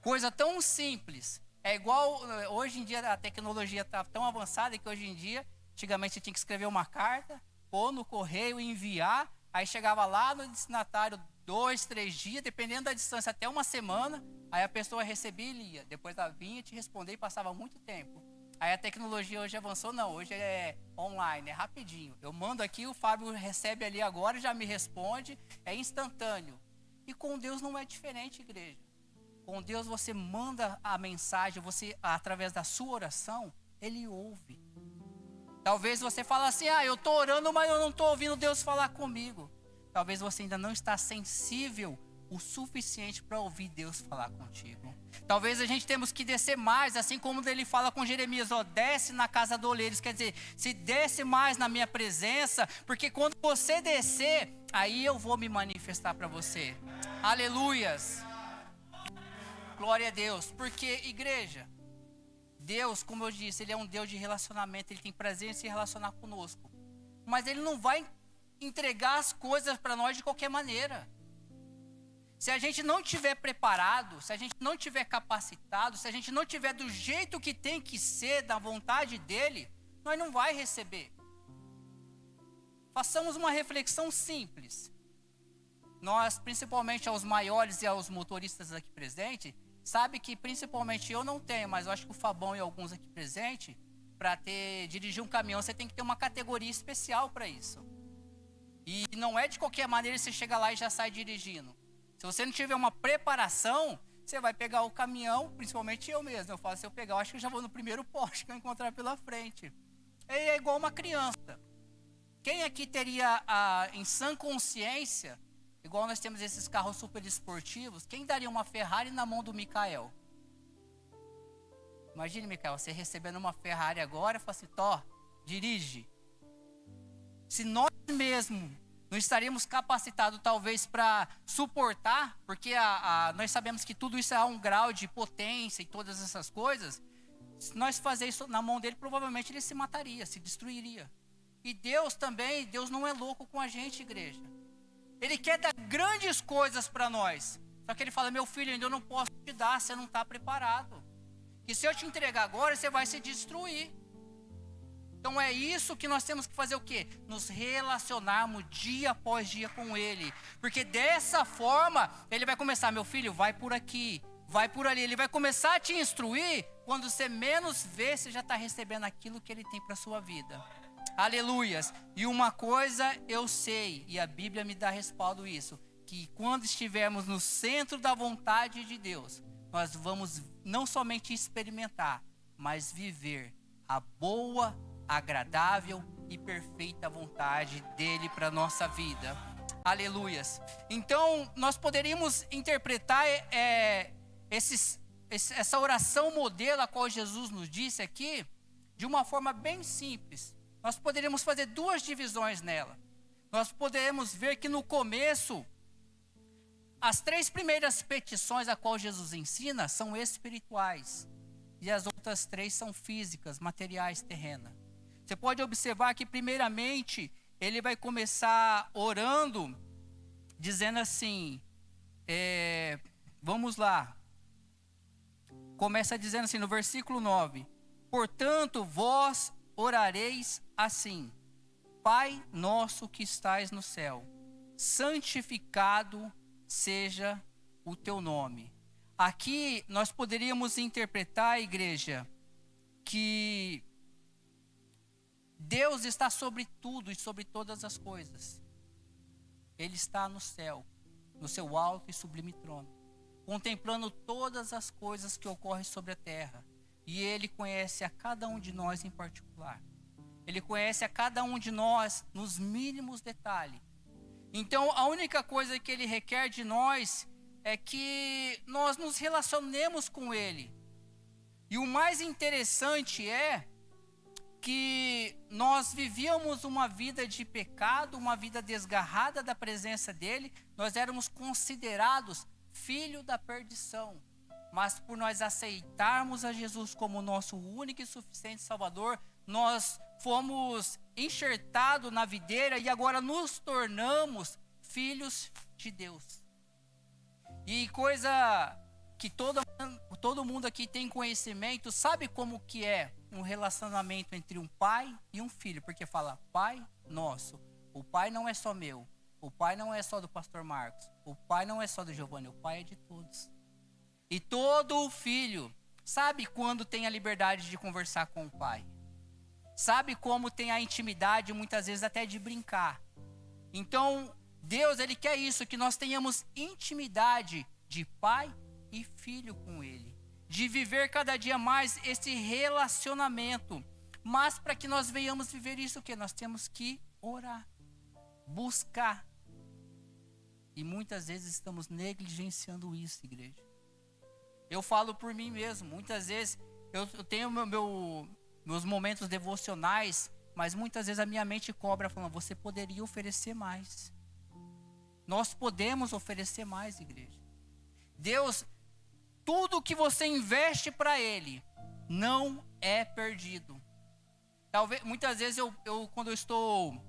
Coisa tão simples. É igual, hoje em dia a tecnologia está tão avançada que hoje em dia, antigamente você tinha que escrever uma carta, pôr no correio e enviar, aí chegava lá no destinatário 2, 3 dias, dependendo da distância, até uma semana, aí a pessoa recebia e lia. Depois ela vinha te responder e passava muito tempo. Aí a tecnologia hoje avançou, não, hoje é online, é rapidinho. Eu mando aqui, o Fábio recebe ali agora, já me responde, é instantâneo. E com Deus não é diferente, igreja. Com Deus você manda a mensagem, você, através da sua oração, Ele ouve. Talvez você fale assim, eu estou orando, mas eu não estou ouvindo Deus falar comigo. Talvez você ainda não está sensível o suficiente para ouvir Deus falar contigo. Talvez a gente temos que descer mais, assim como ele fala com Jeremias, desce na casa do oleiro. Quer dizer, se desce mais na minha presença, porque quando você descer, aí eu vou me manifestar para você. Aleluias. Glória a Deus. Porque, igreja, Deus, como eu disse, Ele é um Deus de relacionamento, Ele tem prazer em se relacionar conosco. Mas Ele não vai entregar as coisas para nós de qualquer maneira. Se a gente não estiver preparado, se a gente não estiver capacitado, se a gente não estiver do jeito que tem que ser, da vontade dEle, nós não vai receber. Façamos uma reflexão simples. Nós, principalmente aos maiores e aos motoristas aqui presentes, sabe que principalmente eu não tenho, mas eu acho que o Fabão e alguns aqui presentes, para dirigir um caminhão, você tem que ter uma categoria especial para isso. E não é de qualquer maneira você chega lá e já sai dirigindo. Se você não tiver uma preparação, você vai pegar o caminhão, principalmente eu mesmo. Eu falo, se eu pegar, eu acho que eu já vou no primeiro poste que eu encontrar pela frente. É igual uma criança. Quem aqui teria, em sã consciência, igual nós temos esses carros super esportivos, quem daria uma Ferrari na mão do Mikael? Imagine, Mikael, você recebendo uma Ferrari agora e fala assim, dirige. Se nós mesmos não estaríamos capacitados talvez para suportar, porque nós sabemos que tudo isso há um grau de potência e todas essas coisas, se nós fazer isso na mão dele, provavelmente ele se mataria, se destruiria. E Deus também, Deus não é louco com a gente, igreja. Ele quer dar grandes coisas para nós. Só que ele fala, meu filho, ainda eu não posso te dar, você não está preparado. E se eu te entregar agora, você vai se destruir. Então é isso que nós temos que fazer o quê? Nos relacionarmos dia após dia com Ele. Porque dessa forma, Ele vai começar, meu filho, vai por aqui, vai por ali. Ele vai começar a te instruir, quando você menos vê, você já está recebendo aquilo que Ele tem para a sua vida. Aleluias. E uma coisa eu sei, e a Bíblia me dá respaldo isso, que quando estivermos no centro da vontade de Deus, nós vamos não somente experimentar, mas viver a boa, agradável e perfeita vontade dele para a nossa vida. Aleluias. Então, nós poderíamos interpretar essa oração modelo a qual Jesus nos disse aqui, de uma forma bem simples. Nós poderíamos fazer duas divisões nela. Nós poderíamos ver que no começo, as 3 primeiras petições a qual Jesus ensina são espirituais. E as outras 3 são físicas, materiais, terrenas. Você pode observar que primeiramente, ele vai começar orando, dizendo assim, vamos lá. Começa dizendo assim no versículo 9. Portanto, vós orareis assim: Pai nosso que estais no céu, santificado seja o teu nome. Aqui nós poderíamos interpretar, igreja, que Deus está sobre tudo e sobre todas as coisas. Ele está no céu, no seu alto e sublime trono, contemplando todas as coisas que ocorrem sobre a terra. E Ele conhece a cada um de nós em particular. Ele conhece a cada um de nós nos mínimos detalhes. Então, a única coisa que Ele requer de nós é que nós nos relacionemos com Ele. E o mais interessante é que nós vivíamos uma vida de pecado, uma vida desgarrada da presença dEle. Nós éramos considerados filho da perdição. Mas por nós aceitarmos a Jesus como nosso único e suficiente Salvador, nós fomos enxertados na videira e agora nos tornamos filhos de Deus. E coisa que todo mundo aqui tem conhecimento, sabe como que é um relacionamento entre um pai e um filho? Porque fala, Pai nosso. O pai não é só meu, o pai não é só do pastor Marcos, o pai não é só do Giovanni, o pai é de todos. E todo filho sabe quando tem a liberdade de conversar com o pai. Sabe como tem a intimidade, muitas vezes até de brincar. Então, Deus, Ele quer isso, que nós tenhamos intimidade de pai e filho com Ele. De viver cada dia mais esse relacionamento. Mas para que nós venhamos viver isso, o quê? Nós temos que orar, buscar. E muitas vezes estamos negligenciando isso, igreja. Eu falo por mim mesmo. Muitas vezes eu tenho meus momentos devocionais, mas muitas vezes a minha mente cobra falando, você poderia oferecer mais. Nós podemos oferecer mais, igreja. Deus, tudo que você investe para Ele não é perdido. Talvez, muitas vezes quando eu estou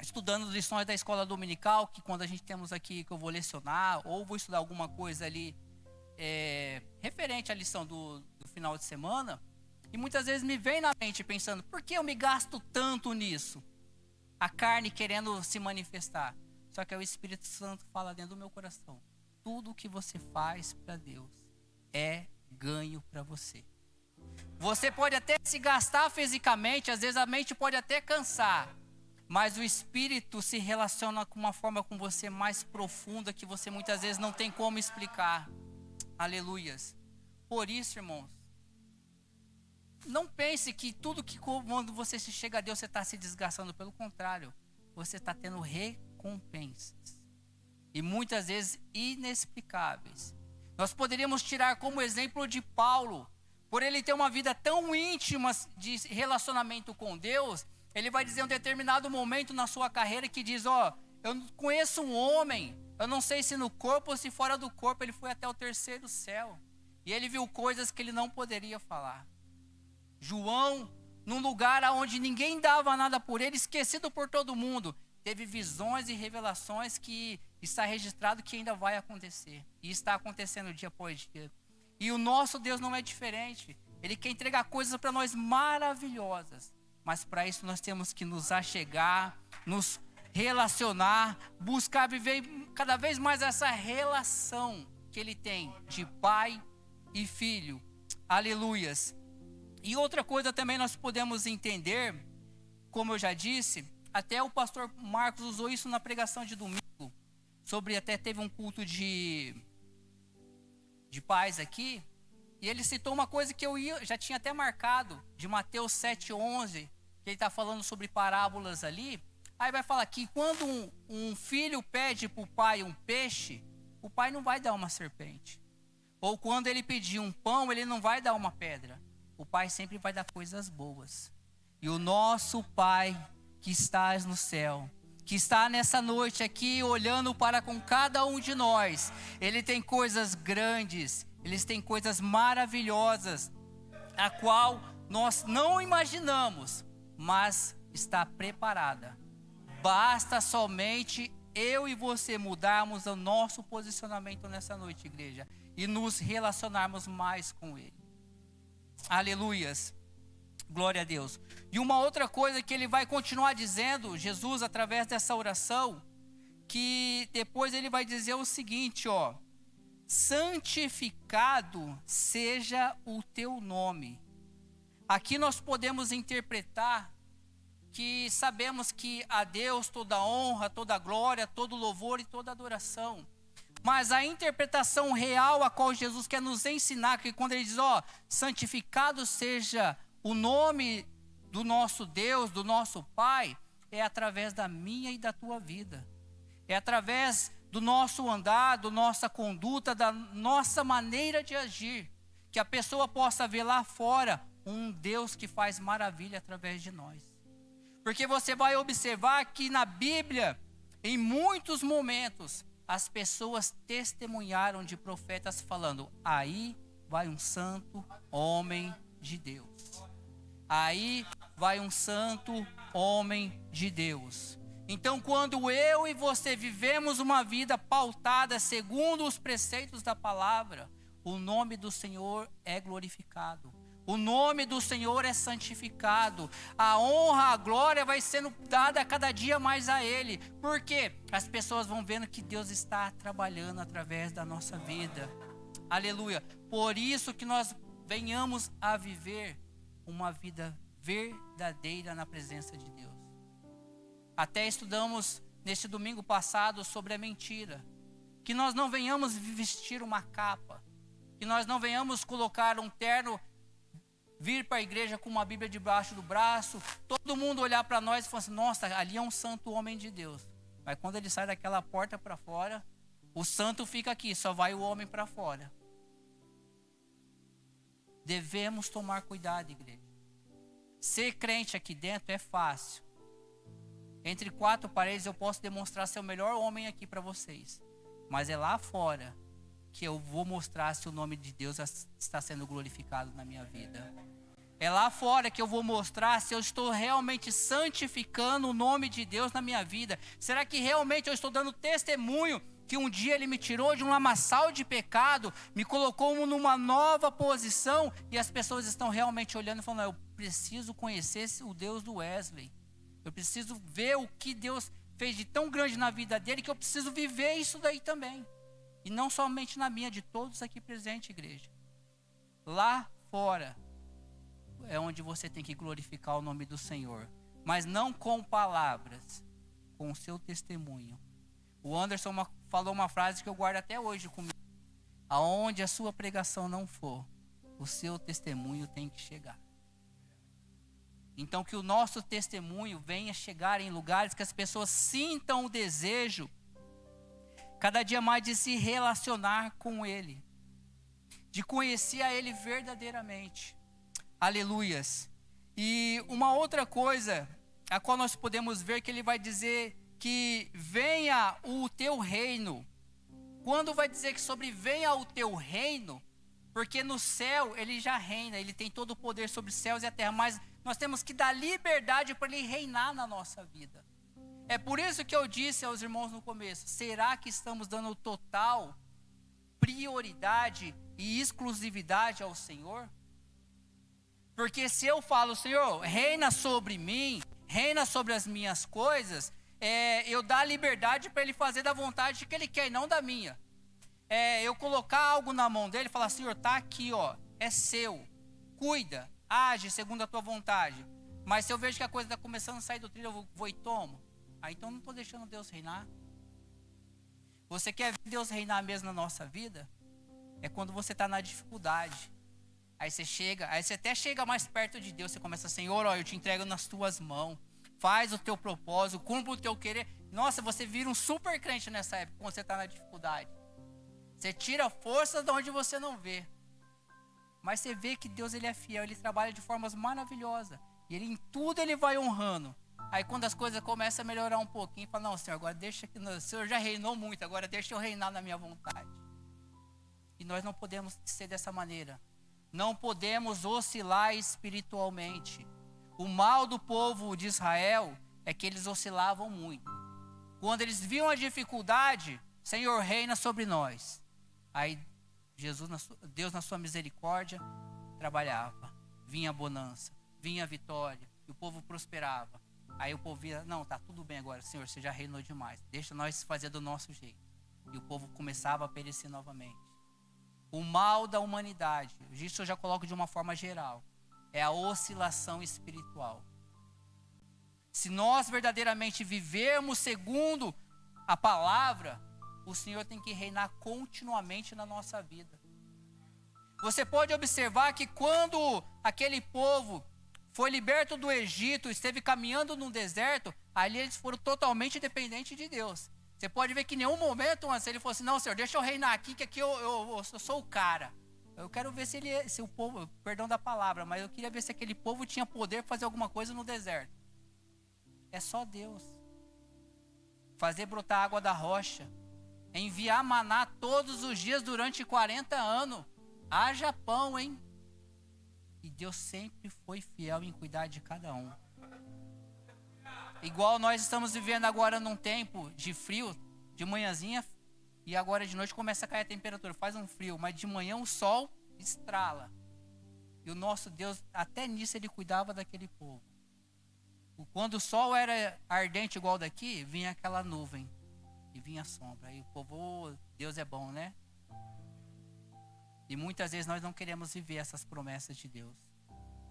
estudando lições da escola dominical, que quando a gente temos aqui que eu vou lecionar, ou vou estudar alguma coisa ali referente à lição do final de semana, e muitas vezes me vem na mente pensando, por que eu me gasto tanto nisso? A carne querendo se manifestar. Só que é o Espírito Santo fala dentro do meu coração. Tudo que você faz para Deus é ganho para você. Você pode até se gastar fisicamente, às vezes a mente pode até cansar, mas o Espírito se relaciona com uma forma com você mais profunda que você muitas vezes não tem como explicar. Aleluias. Por isso, irmãos, não pense que tudo que quando você se chega a Deus você está se desgastando. Pelo contrário, você está tendo recompensas. E muitas vezes inexplicáveis. Nós poderíamos tirar como exemplo de Paulo. Por ele ter uma vida tão íntima de relacionamento com Deus, ele vai dizer em um determinado momento na sua carreira que diz, eu conheço um homem, eu não sei se no corpo ou se fora do corpo, ele foi até o terceiro céu. E ele viu coisas que ele não poderia falar. João, num lugar onde ninguém dava nada por ele, esquecido por todo mundo, teve visões e revelações que está registrado que ainda vai acontecer. E está acontecendo dia após dia. E o nosso Deus não é diferente. Ele quer entregar coisas para nós maravilhosas. Mas para isso nós temos que nos achegar, nos relacionar, buscar viver cada vez mais essa relação que Ele tem de pai e filho. Aleluias. E outra coisa também nós podemos entender, como eu já disse, até o pastor Marcos usou isso na pregação de domingo, até teve um culto de paz aqui, e ele citou uma coisa que já tinha até marcado, de Mateus 7,11, que ele está falando sobre parábolas ali. Aí vai falar que quando um filho pede para o pai um peixe, o pai não vai dar uma serpente. Ou quando ele pedir um pão, ele não vai dar uma pedra. O pai sempre vai dar coisas boas. E o nosso Pai que estás no céu, que está nessa noite aqui olhando para com cada um de nós, Ele tem coisas grandes, Ele tem coisas maravilhosas, a qual nós não imaginamos, mas está preparada. Basta somente eu e você mudarmos o nosso posicionamento nessa noite, igreja, e nos relacionarmos mais com Ele. Aleluias. Glória a Deus. E uma outra coisa que ele vai continuar dizendo, Jesus, através dessa oração, que depois ele vai dizer o seguinte, santificado seja o teu nome. Aqui nós podemos interpretar que sabemos que a Deus toda honra, toda glória, todo louvor e toda adoração. Mas a interpretação real a qual Jesus quer nos ensinar, que quando ele diz, santificado seja o nome do nosso Deus, do nosso Pai, é através da minha e da tua vida. É através do nosso andar, da nossa conduta, da nossa maneira de agir, que a pessoa possa ver lá fora um Deus que faz maravilha através de nós. Porque você vai observar que na Bíblia, em muitos momentos, as pessoas testemunharam de profetas falando, aí vai um santo homem de Deus. Aí vai um santo homem de Deus. Então, quando eu e você vivemos uma vida pautada segundo os preceitos da palavra, o nome do Senhor é glorificado. O nome do Senhor é santificado. A honra, a glória vai sendo dada a cada dia mais a Ele. Por quê? As pessoas vão vendo que Deus está trabalhando através da nossa vida. Aleluia. Por isso que nós venhamos a viver uma vida verdadeira na presença de Deus. Até estudamos neste domingo passado sobre a mentira. Que nós não venhamos vestir uma capa. Que nós não venhamos colocar um terno, vir para a igreja com uma Bíblia debaixo do braço, todo mundo olhar para nós e falar assim, nossa, ali é um santo homem de Deus. Mas quando ele sai daquela porta para fora, o santo fica aqui, só vai o homem para fora. Devemos tomar cuidado, igreja. Ser crente aqui dentro é fácil. Entre quatro paredes eu posso demonstrar ser o melhor homem aqui para vocês. Mas é lá fora que eu vou mostrar se o nome de Deus está sendo glorificado na minha vida. É lá fora que eu vou mostrar se eu estou realmente santificando o nome de Deus na minha vida. Será que realmente eu estou dando testemunho que um dia Ele me tirou de um lamaçal de pecado, me colocou numa nova posição e as pessoas estão realmente olhando e falando, eu preciso conhecer o Deus do Wesley. Eu preciso ver o que Deus fez de tão grande na vida dele que eu preciso viver isso daí também. E não somente na minha, de todos aqui presentes, igreja. Lá fora é onde você tem que glorificar o nome do Senhor. Mas não com palavras, com o seu testemunho. O Anderson falou uma frase que eu guardo até hoje comigo. Aonde a sua pregação não for, o seu testemunho tem que chegar. Então que o nosso testemunho venha chegar em lugares que as pessoas sintam o desejo cada dia mais de se relacionar com Ele, de conhecer a Ele verdadeiramente. Aleluias. E uma outra coisa, a qual nós podemos ver que Ele vai dizer que venha o teu reino. Quando vai dizer que sobre venha o teu reino, porque no céu Ele já reina, Ele tem todo o poder sobre os céus e a terra, mas nós temos que dar liberdade para Ele reinar na nossa vida. É por isso que eu disse aos irmãos no começo, será que estamos dando total prioridade e exclusividade ao Senhor? Porque se eu falo, Senhor, reina sobre mim, reina sobre as minhas coisas, eu dar liberdade para Ele fazer da vontade que Ele quer e não da minha. Eu colocar algo na mão dele e falar, Senhor, está aqui, é seu, cuida, age segundo a tua vontade. Mas se eu vejo que a coisa está começando a sair do trilho, eu vou e tomo. Então não estou deixando Deus reinar. Você quer ver Deus reinar mesmo na nossa vida? É quando você está na dificuldade. Aí você até chega mais perto de Deus. Você começa, Senhor, eu te entrego nas tuas mãos. Faz o teu propósito, cumpre o teu querer. Nossa, você vira um super crente nessa época, quando você está na dificuldade. Você tira força de onde você não vê. Mas você vê que Deus ele é fiel, Ele trabalha de formas maravilhosas. E em tudo Ele vai honrando. Aí quando as coisas começam a melhorar um pouquinho, fala, não, Senhor, agora deixa que o Senhor já reinou muito, agora deixa eu reinar na minha vontade. E nós não podemos ser dessa maneira. Não podemos oscilar espiritualmente. O mal do povo de Israel é que eles oscilavam muito. Quando eles viam a dificuldade, Senhor, reina sobre nós. Aí Deus na sua misericórdia trabalhava. Vinha a bonança, vinha a vitória, e o povo prosperava. Aí o povo via, não, tá tudo bem agora, Senhor, você já reinou demais, deixa nós fazer do nosso jeito. E o povo começava a perecer novamente. O mal da humanidade, isso eu já coloco de uma forma geral, é a oscilação espiritual. Se nós verdadeiramente vivermos segundo a palavra, o Senhor tem que reinar continuamente na nossa vida. Você pode observar que quando aquele povo foi liberto do Egito, esteve caminhando no deserto, ali eles foram totalmente dependentes de Deus. Você pode ver que em nenhum momento antes ele falou assim, não, Senhor, deixa eu reinar aqui, que aqui eu sou o cara. Eu quero ver se o povo, perdão da palavra, mas eu queria ver se aquele povo tinha poder para fazer alguma coisa no deserto. É só Deus. Fazer brotar água da rocha. Enviar maná todos os dias durante 40 anos. Haja pão, hein? E Deus sempre foi fiel em cuidar de cada um. Igual nós estamos vivendo agora num tempo de frio, de manhãzinha, e agora de noite começa a cair a temperatura, faz um frio, mas de manhã o sol estrala. E o nosso Deus, até nisso ele cuidava daquele povo. Quando o sol era ardente igual daqui, vinha aquela nuvem e vinha a sombra. E o povo, Deus é bom, né? E muitas vezes nós não queremos viver essas promessas de Deus.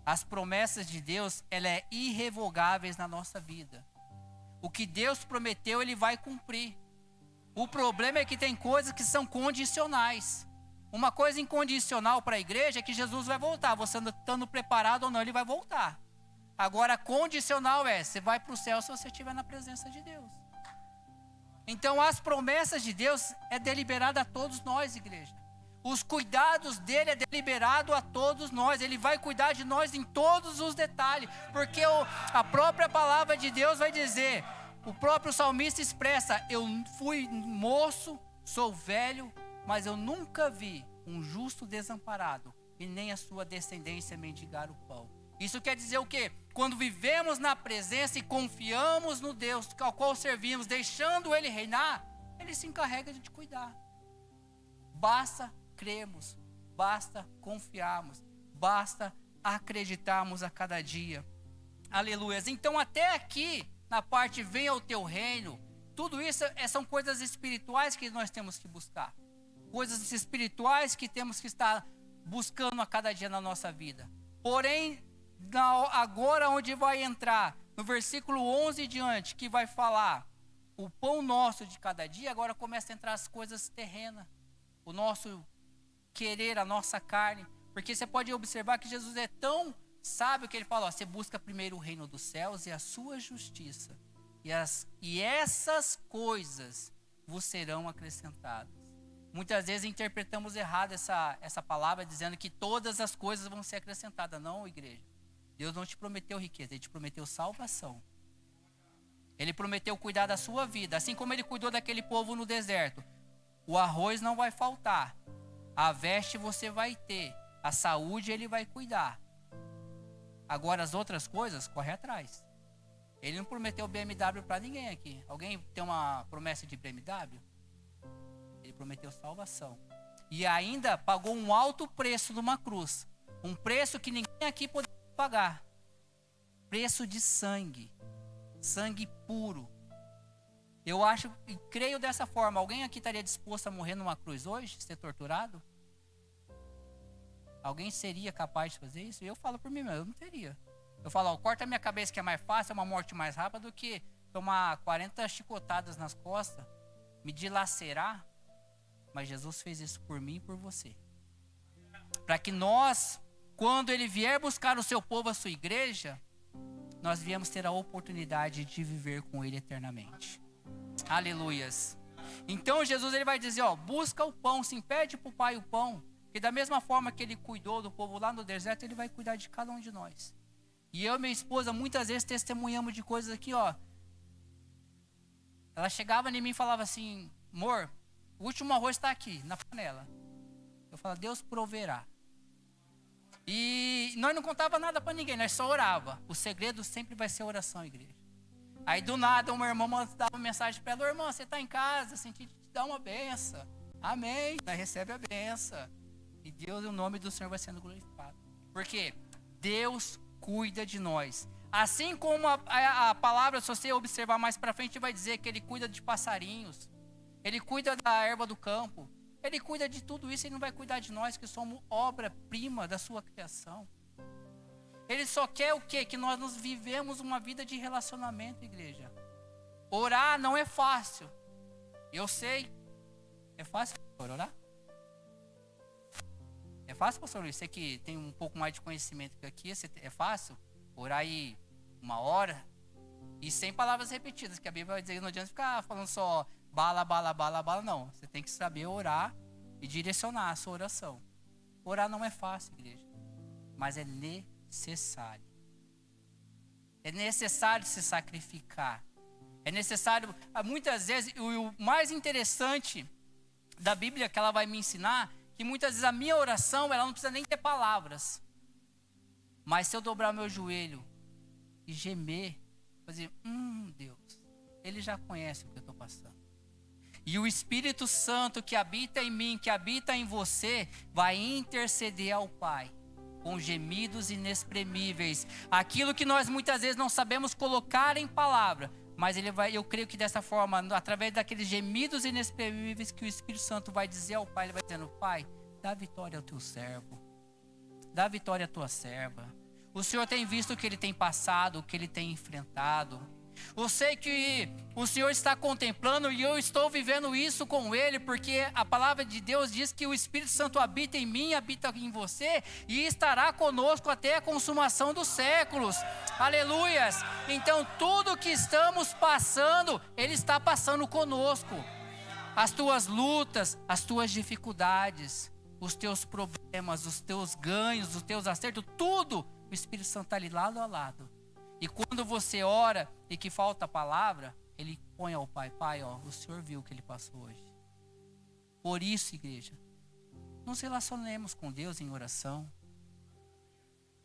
As promessas de Deus, ela é irrevogáveis na nossa vida. O que Deus prometeu, ele vai cumprir. O problema é que tem coisas que são condicionais. Uma coisa incondicional para a igreja é que Jesus vai voltar. Você estando preparado ou não, ele vai voltar. Agora, condicional é, você vai para o céu se você estiver na presença de Deus. Então, as promessas de Deus é deliberada a todos nós, igreja. Os cuidados dele é deliberado a todos nós. Ele vai cuidar de nós em todos os detalhes. Porque a própria palavra de Deus vai dizer, o próprio salmista expressa, eu fui moço, sou velho, mas eu nunca vi um justo desamparado e nem a sua descendência mendigar o pão. Isso quer dizer o quê? Quando vivemos na presença e confiamos no Deus ao qual servimos, deixando Ele reinar, Ele se encarrega de te cuidar. Basta crermos, basta confiarmos, basta acreditarmos a cada dia. Aleluia. Então até aqui, na parte venha o teu reino, tudo isso são coisas espirituais que nós temos que buscar. Coisas espirituais que temos que estar buscando a cada dia na nossa vida. Porém, agora onde vai entrar, no versículo 11 e diante, que vai falar o pão nosso de cada dia, agora começa a entrar as coisas terrenas. O nosso querer, a nossa carne. Porque você pode observar que Jesus é tão sábio que ele fala, ó, você busca primeiro o reino dos céus e a sua justiça. E essas coisas vos serão acrescentadas. Muitas vezes interpretamos errado essa palavra, dizendo que todas as coisas vão ser acrescentadas. Não, igreja. Deus não te prometeu riqueza, Ele te prometeu salvação. Ele prometeu cuidar da sua vida, assim como Ele cuidou daquele povo no deserto. O arroz não vai faltar, a veste você vai ter, a saúde Ele vai cuidar. Agora as outras coisas, corre atrás. Ele não prometeu BMW para ninguém aqui. Alguém tem uma promessa de BMW? Ele prometeu salvação. E ainda pagou um alto preço numa cruz. Um preço que ninguém aqui poderia pagar. Preço de sangue. Sangue puro. Eu acho e creio dessa forma. Alguém aqui estaria disposto a morrer numa cruz hoje? Ser torturado? Alguém seria capaz de fazer isso? Eu falo por mim mesmo, eu não teria. Eu falo, ó, corta a minha cabeça que é mais fácil, é uma morte mais rápida do que tomar 40 chicotadas nas costas, me dilacerar. Mas Jesus fez isso por mim e por você. Para que nós, quando Ele vier buscar o seu povo, a sua igreja, nós viemos ter a oportunidade de viver com Ele eternamente. Aleluias. Então Jesus ele vai dizer, ó, busca o pão, se impede para o Pai o pão, que da mesma forma que Ele cuidou do povo lá no deserto, Ele vai cuidar de cada um de nós. E eu e minha esposa muitas vezes testemunhamos de coisas aqui, ó. Ela chegava em mim e falava assim, amor, o último arroz está aqui, na panela. Eu falava, Deus proverá. E nós não contava nada para ninguém, nós só orava. O segredo sempre vai ser oração, igreja. Aí do nada uma irmã mandava uma mensagem para ela, irmã, você está em casa, senti te dar uma benção. Amém, nós recebe a benção. E Deus, o nome do Senhor vai sendo glorificado. Porque Deus cuida de nós. Assim como a palavra, se você observar mais para frente, vai dizer que Ele cuida de passarinhos. Ele cuida da erva do campo. Ele cuida de tudo isso. Ele não vai cuidar de nós, que somos obra-prima da sua criação. Ele só quer o quê? Que nós nos vivemos uma vida de relacionamento, igreja. Orar não é fácil. Eu sei. É fácil orar? É fácil, pastor Luiz? Você que tem um pouco mais de conhecimento que aqui, é fácil orar aí 1 hora e sem palavras repetidas, que a Bíblia vai dizer que não adianta ficar falando só bala, bala, bala, bala, não. Você tem que saber orar e direcionar a sua oração. Orar não é fácil, igreja, mas é necessário. É necessário se sacrificar. É necessário, muitas vezes, o mais interessante da Bíblia que ela vai me ensinar, que muitas vezes a minha oração, ela não precisa nem ter palavras. Mas se eu dobrar meu joelho e gemer, fazer, Deus, Ele já conhece o que eu estou passando. E o Espírito Santo que habita em mim, que habita em você, vai interceder ao Pai com gemidos inexprimíveis. Aquilo que nós muitas vezes não sabemos colocar em palavra, mas eu creio que dessa forma, através daqueles gemidos inexprimíveis que o Espírito Santo vai dizer ao Pai, Ele vai dizendo, Pai, dá vitória ao teu servo, dá vitória à tua serva. O Senhor tem visto o que ele tem passado, o que ele tem enfrentado. Eu sei que o Senhor está contemplando e eu estou vivendo isso com Ele, porque a palavra de Deus diz que o Espírito Santo habita em mim, habita em você e estará conosco até a consumação dos séculos. Aleluias! Então tudo que estamos passando, Ele está passando conosco. As tuas lutas, as tuas dificuldades, os teus problemas, os teus ganhos, os teus acertos, tudo, o Espírito Santo está ali lado a lado. E quando você ora e que falta a palavra, ele põe ao Pai, Pai, ó, o Senhor viu o que ele passou hoje. Por isso, igreja, nos relacionemos com Deus em oração.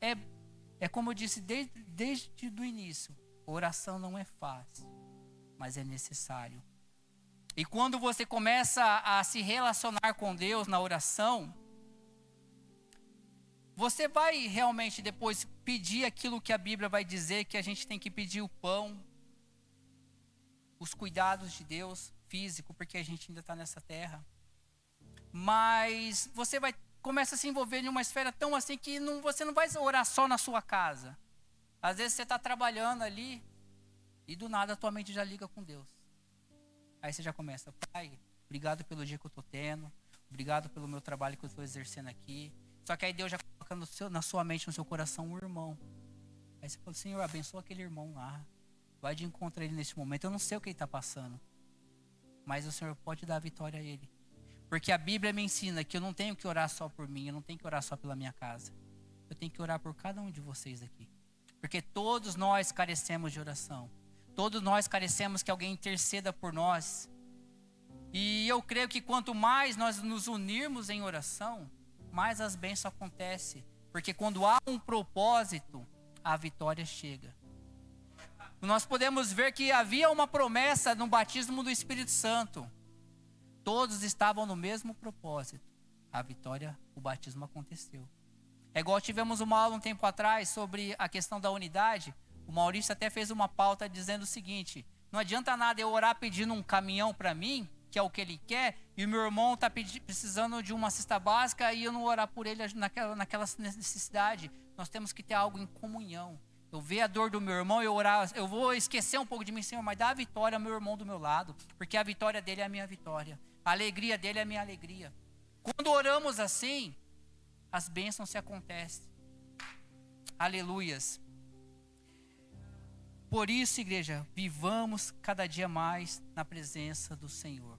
É como eu disse desde o início, oração não é fácil, mas é necessário. E quando você começa a se relacionar com Deus na oração, você vai realmente depois pedir aquilo que a Bíblia vai dizer, que a gente tem que pedir o pão, os cuidados de Deus físico, porque a gente ainda está nessa terra. Mas você começa a se envolver em uma esfera tão assim que você não vai orar só na sua casa. Às vezes você está trabalhando ali e do nada a tua mente já liga com Deus. Aí você já começa, Pai, obrigado pelo dia que eu estou tendo, obrigado pelo meu trabalho que eu estou exercendo aqui. Só que aí Deus já coloca na sua mente, no seu coração, um irmão. Aí você fala, Senhor, abençoa aquele irmão lá. Vai de encontro a ele nesse momento. Eu não sei o que ele está passando, mas o Senhor pode dar a vitória a ele. Porque a Bíblia me ensina que eu não tenho que orar só por mim, eu não tenho que orar só pela minha casa. Eu tenho que orar por cada um de vocês aqui. Porque todos nós carecemos de oração. Todos nós carecemos que alguém interceda por nós. E eu creio que quanto mais nós nos unirmos em oração, mais as bênçãos acontecem. Porque quando há um propósito, a vitória chega. Nós podemos ver que havia uma promessa no batismo do Espírito Santo. Todos estavam no mesmo propósito. A vitória, o batismo aconteceu. É igual tivemos uma aula um tempo atrás sobre a questão da unidade. O Maurício até fez uma pauta dizendo o seguinte: não adianta nada eu orar pedindo um caminhão para mim, que é o que ele quer, e o meu irmão está precisando de uma cesta básica e eu não orar por ele naquela necessidade. Nós temos que ter algo em comunhão. Eu ver a dor do meu irmão, eu vou esquecer um pouco de mim, Senhor, mas dá a vitória ao meu irmão do meu lado, porque a vitória dele é a minha vitória, a alegria dele é a minha alegria. Quando oramos assim, as bênçãos se acontecem. Aleluias. Por isso, igreja, vivamos cada dia mais na presença do Senhor.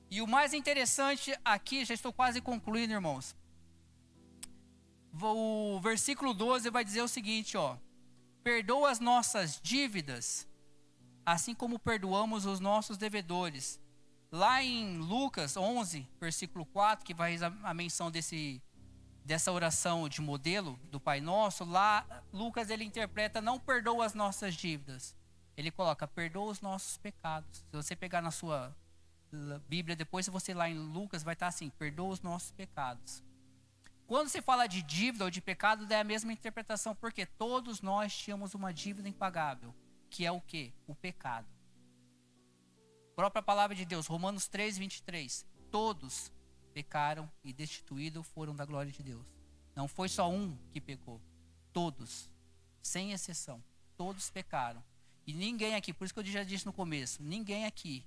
E o mais interessante aqui, já estou quase concluindo, irmãos. O versículo 12 vai dizer o seguinte, ó: perdoa as nossas dívidas, assim como perdoamos os nossos devedores. Lá em Lucas 11, versículo 4, que vai a menção dessa oração de modelo do Pai Nosso, lá Lucas ele interpreta, não perdoa as nossas dívidas. Ele coloca, perdoa os nossos pecados. Se você pegar na sua Bíblia, depois você lá em Lucas vai estar assim, perdoa os nossos pecados. Quando se fala de dívida ou de pecado, é a mesma interpretação, porque todos nós tínhamos uma dívida impagável, que é o quê? O pecado. A própria palavra de Deus, Romanos 3, 23, todos pecaram e destituídos foram da glória de Deus. Não foi só um que pecou. Todos, sem exceção, todos pecaram. E ninguém aqui, por isso que eu já disse no começo, ninguém aqui,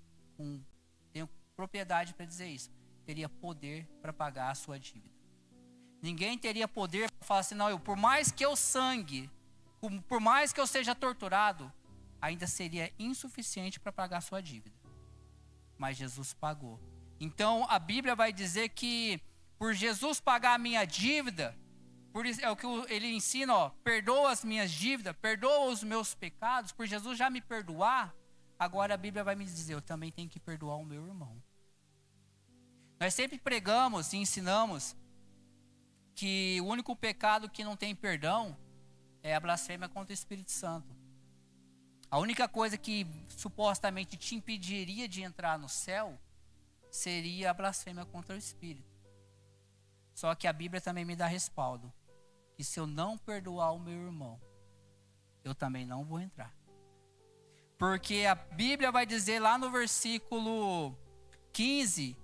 tenho propriedade para dizer isso, teria poder para pagar a sua dívida. Ninguém teria poder para falar assim, não, por mais que eu sangue, por mais que eu seja torturado, ainda seria insuficiente para pagar a sua dívida. Mas Jesus pagou. Então a Bíblia vai dizer que por Jesus pagar a minha dívida, é o que ele ensina, ó, perdoa as minhas dívidas, perdoa os meus pecados, por Jesus já me perdoar, agora a Bíblia vai me dizer, eu também tenho que perdoar o meu irmão. Nós sempre pregamos e ensinamos que o único pecado que não tem perdão é a blasfêmia contra o Espírito Santo. A única coisa que supostamente te impediria de entrar no céu seria a blasfêmia contra o Espírito. Só que a Bíblia também me dá respaldo. Que se eu não perdoar o meu irmão, eu também não vou entrar. Porque a Bíblia vai dizer lá no versículo 15,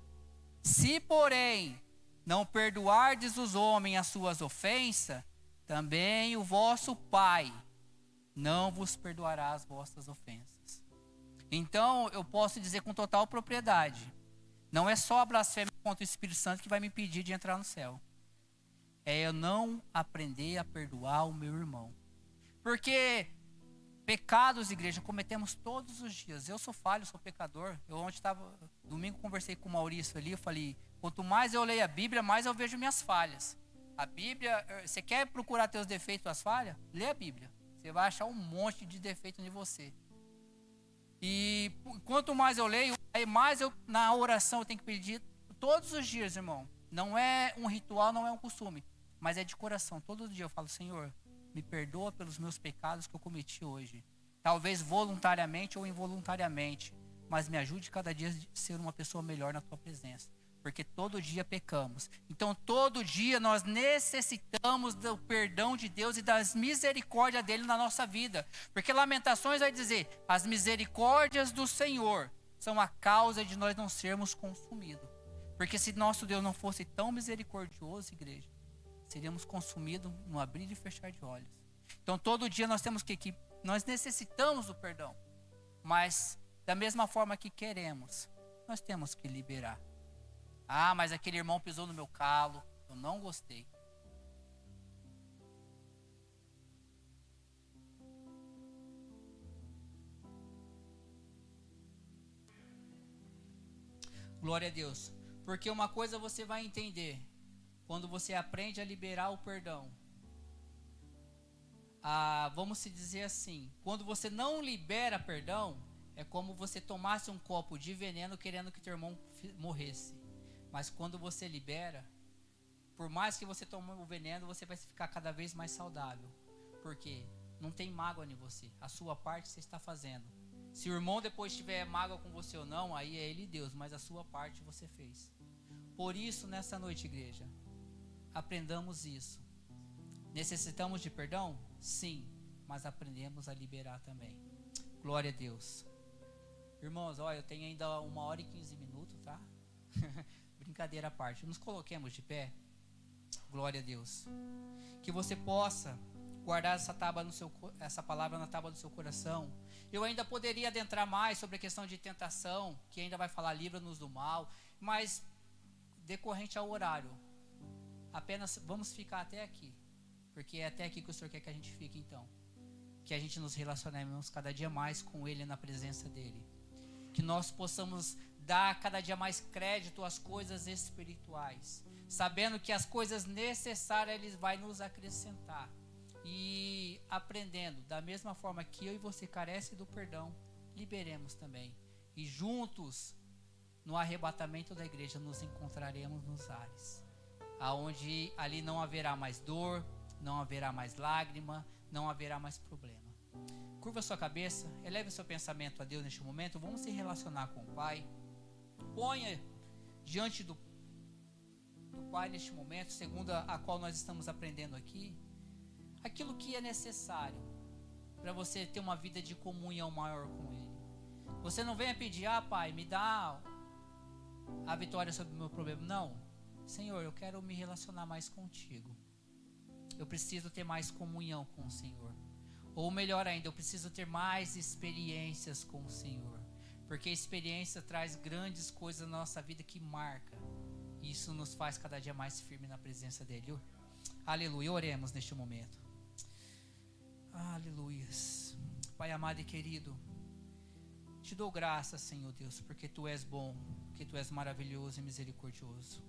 se porém não perdoardes os homens as suas ofensas, também o vosso Pai não vos perdoará as vossas ofensas. Então eu posso dizer com total propriedade, não é só a blasfêmia contra o Espírito Santo que vai me impedir de entrar no céu. É eu não aprender a perdoar o meu irmão. Porque pecados, igreja, cometemos todos os dias. Eu sou falho, sou pecador. Domingo conversei com o Maurício ali, eu falei, quanto mais eu leio a Bíblia, mais eu vejo minhas falhas. A Bíblia, você quer procurar teus defeitos, as falhas? Lê a Bíblia. Você vai achar um monte de defeito em você. E quanto mais eu leio, aí mais na oração eu tenho que pedir todos os dias, irmão. Não é um ritual, não é um costume, mas é de coração. Todo dia eu falo, Senhor, me perdoa pelos meus pecados que eu cometi hoje. Talvez voluntariamente ou involuntariamente, mas me ajude cada dia a ser uma pessoa melhor na tua presença. Porque todo dia pecamos. Então todo dia nós necessitamos do perdão de Deus e das misericórdias dele na nossa vida. Porque Lamentações vai dizer, as misericórdias do Senhor são a causa de nós não sermos consumidos. Porque se nosso Deus não fosse tão misericordioso, igreja, seríamos consumidos no abrir e fechar de olhos. Então todo dia nós temos nós necessitamos do perdão. Mas da mesma forma que queremos, nós temos que liberar. Ah, mas aquele irmão pisou no meu calo, eu não gostei. Glória a Deus. Porque uma coisa você vai entender, quando você aprende a liberar o perdão. Vamos se dizer assim, quando você não libera perdão, é como você tomasse um copo de veneno querendo que teu irmão morresse. Mas quando você libera, por mais que você tome o veneno, você vai ficar cada vez mais saudável. Porque não tem mágoa em você. A sua parte você está fazendo. Se o irmão depois tiver mágoa com você ou não, aí é ele e Deus. Mas a sua parte você fez. Por isso, nessa noite, igreja, aprendamos isso. Necessitamos de perdão? Sim. Mas aprendemos a liberar também. Glória a Deus. Irmãos, olha, eu tenho ainda 1h e 15 minutos, tá? Brincadeira à parte, nos coloquemos de pé. Glória a Deus. Que você possa guardar essa palavra na tábua do seu coração. Eu ainda poderia adentrar mais sobre a questão de tentação, que ainda vai falar livra-nos do mal, mas decorrente ao horário, apenas vamos ficar até aqui, porque é até aqui que o Senhor quer que a gente fique. Então que a gente nos relacionemos cada dia mais com Ele, na presença dEle, que nós possamos dar cada dia mais crédito às coisas espirituais, sabendo que as coisas necessárias Ele vai nos acrescentar, e aprendendo, da mesma forma que eu e você carece do perdão, liberemos também, e juntos no arrebatamento da igreja nos encontraremos nos ares, aonde ali não haverá mais dor, não haverá mais lágrima, não haverá mais problema. Curva sua cabeça, eleve seu pensamento a Deus neste momento. Vamos se relacionar com o Pai. Ponha diante do Pai neste momento, segundo a qual nós estamos aprendendo aqui, aquilo que é necessário para você ter uma vida de comunhão maior com Ele. Você não venha pedir, Pai, me dá a vitória sobre o meu problema. Não, Senhor, eu quero me relacionar mais contigo. eu preciso ter mais comunhão com o Senhor. Ou melhor ainda, eu preciso ter mais experiências com o Senhor. Porque a experiência traz grandes coisas na nossa vida que marca. E isso nos faz cada dia mais firme na presença dEle. Aleluia, oremos neste momento. Aleluias. Pai amado e querido, te dou graças, Senhor Deus, porque Tu és bom, porque Tu és maravilhoso e misericordioso.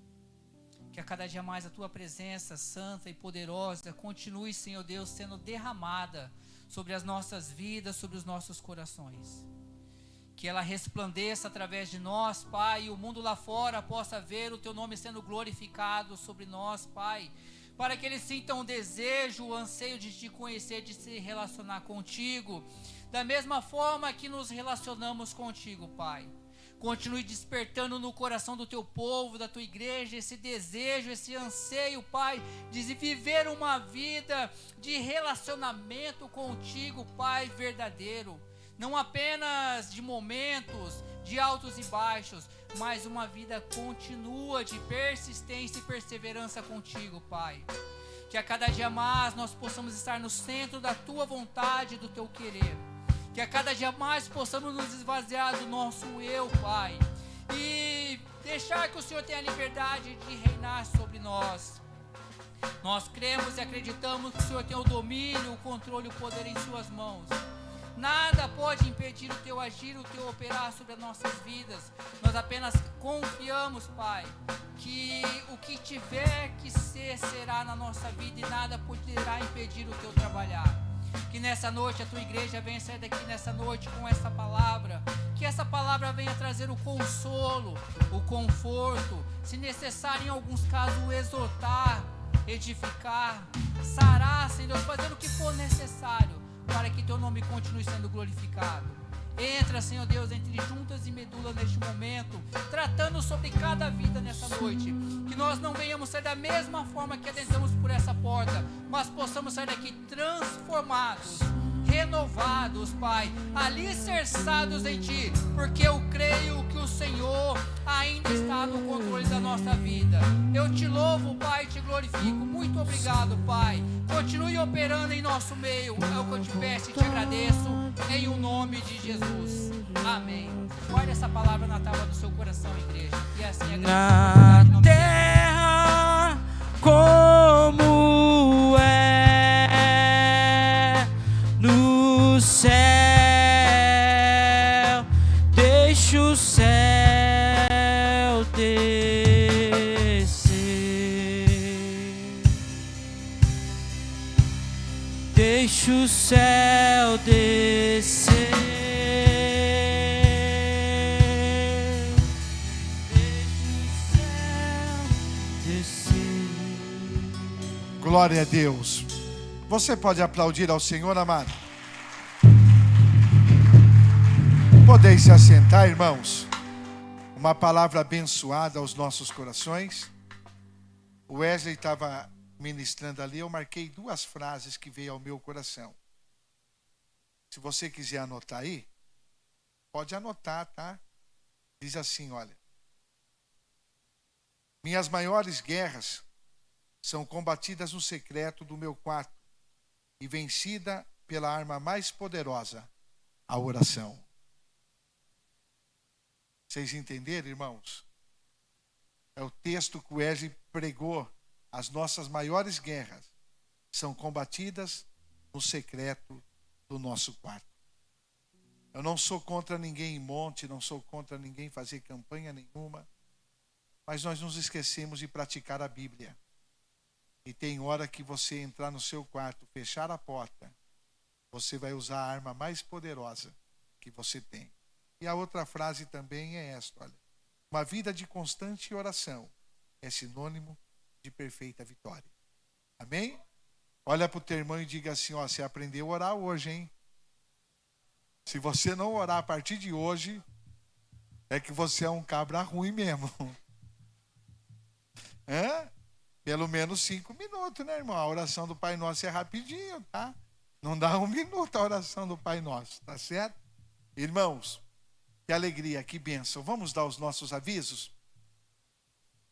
Que a cada dia mais a Tua presença santa e poderosa continue, Senhor Deus, sendo derramada sobre as nossas vidas, sobre os nossos corações. Que ela resplandeça através de nós, Pai, e o mundo lá fora possa ver o Teu nome sendo glorificado sobre nós, Pai, para que eles sintam o desejo, o anseio de Te conhecer, de se relacionar contigo, da mesma forma que nos relacionamos contigo, Pai. Continue despertando no coração do Teu povo, da Tua igreja, esse desejo, esse anseio, Pai, de viver uma vida de relacionamento contigo, Pai, verdadeiro. Não apenas de momentos, de altos e baixos, mas uma vida contínua de persistência e perseverança contigo, Pai. Que a cada dia mais nós possamos estar no centro da Tua vontade e do Teu querer. Que a cada dia mais possamos nos esvaziar do nosso eu, Pai. E deixar que o Senhor tenha a liberdade de reinar sobre nós. Nós cremos e acreditamos que o Senhor tem o domínio, o controle e o poder em Suas mãos. Nada pode impedir o Teu agir, o Teu operar sobre as nossas vidas. Nós apenas confiamos, Pai, que o que tiver que ser, será na nossa vida e nada poderá impedir o Teu trabalhar. Que nessa noite a Tua igreja venha sair daqui nessa noite com essa palavra. Que essa palavra venha trazer o consolo, o conforto, se necessário em alguns casos o exortar, edificar, sarar, Senhor, fazendo o que for necessário para que Teu nome continue sendo glorificado. Entra, Senhor Deus, entre juntas e medulas neste momento, tratando sobre cada vida nessa noite. Que nós não venhamos sair da mesma forma que adentramos por essa porta, mas possamos sair daqui transformados, renovados, Pai, alicerçados em Ti, porque eu creio que o Senhor ainda está no controle da nossa vida. Eu Te louvo, Pai, e Te glorifico. Muito obrigado, Pai. Continue operando em nosso meio. É o que eu Te peço e Te agradeço, em o nome de Jesus. Amém. Guarde essa palavra na tábua do seu coração, igreja. E assim na terra como é no céu, deixa o céu descer, deixa o céu descer. Glória a Deus. Você pode aplaudir ao Senhor, amado? Podeis se assentar, irmãos. Uma palavra abençoada aos nossos corações. O Wesley estava ministrando ali, eu marquei 2 frases que veio ao meu coração. Se você quiser anotar aí, pode anotar, tá? Diz assim, olha: minhas maiores guerras são combatidas no secreto do meu quarto e vencida pela arma mais poderosa, a oração. Vocês entenderam, irmãos? É o texto que o Wesley pregou. As nossas maiores guerras são combatidas no secreto do nosso quarto. Eu não sou contra ninguém em monte, não sou contra ninguém fazer campanha nenhuma, mas nós nos esquecemos de praticar a Bíblia. E tem hora que você entrar no seu quarto, fechar a porta, você vai usar a arma mais poderosa que você tem. E a outra frase também é esta, olha: uma vida de constante oração é sinônimo de perfeita vitória. Amém? Olha para o teu irmão e diga assim, ó, você aprendeu a orar hoje, hein? Se você não orar a partir de hoje, é que você é um cabra ruim mesmo. Hã? Pelo menos 5 minutos, né, irmão? A oração do Pai Nosso é rapidinho, tá? Não dá 1 minuto a oração do Pai Nosso, tá certo? Irmãos, que alegria, que bênção. Vamos dar os nossos avisos?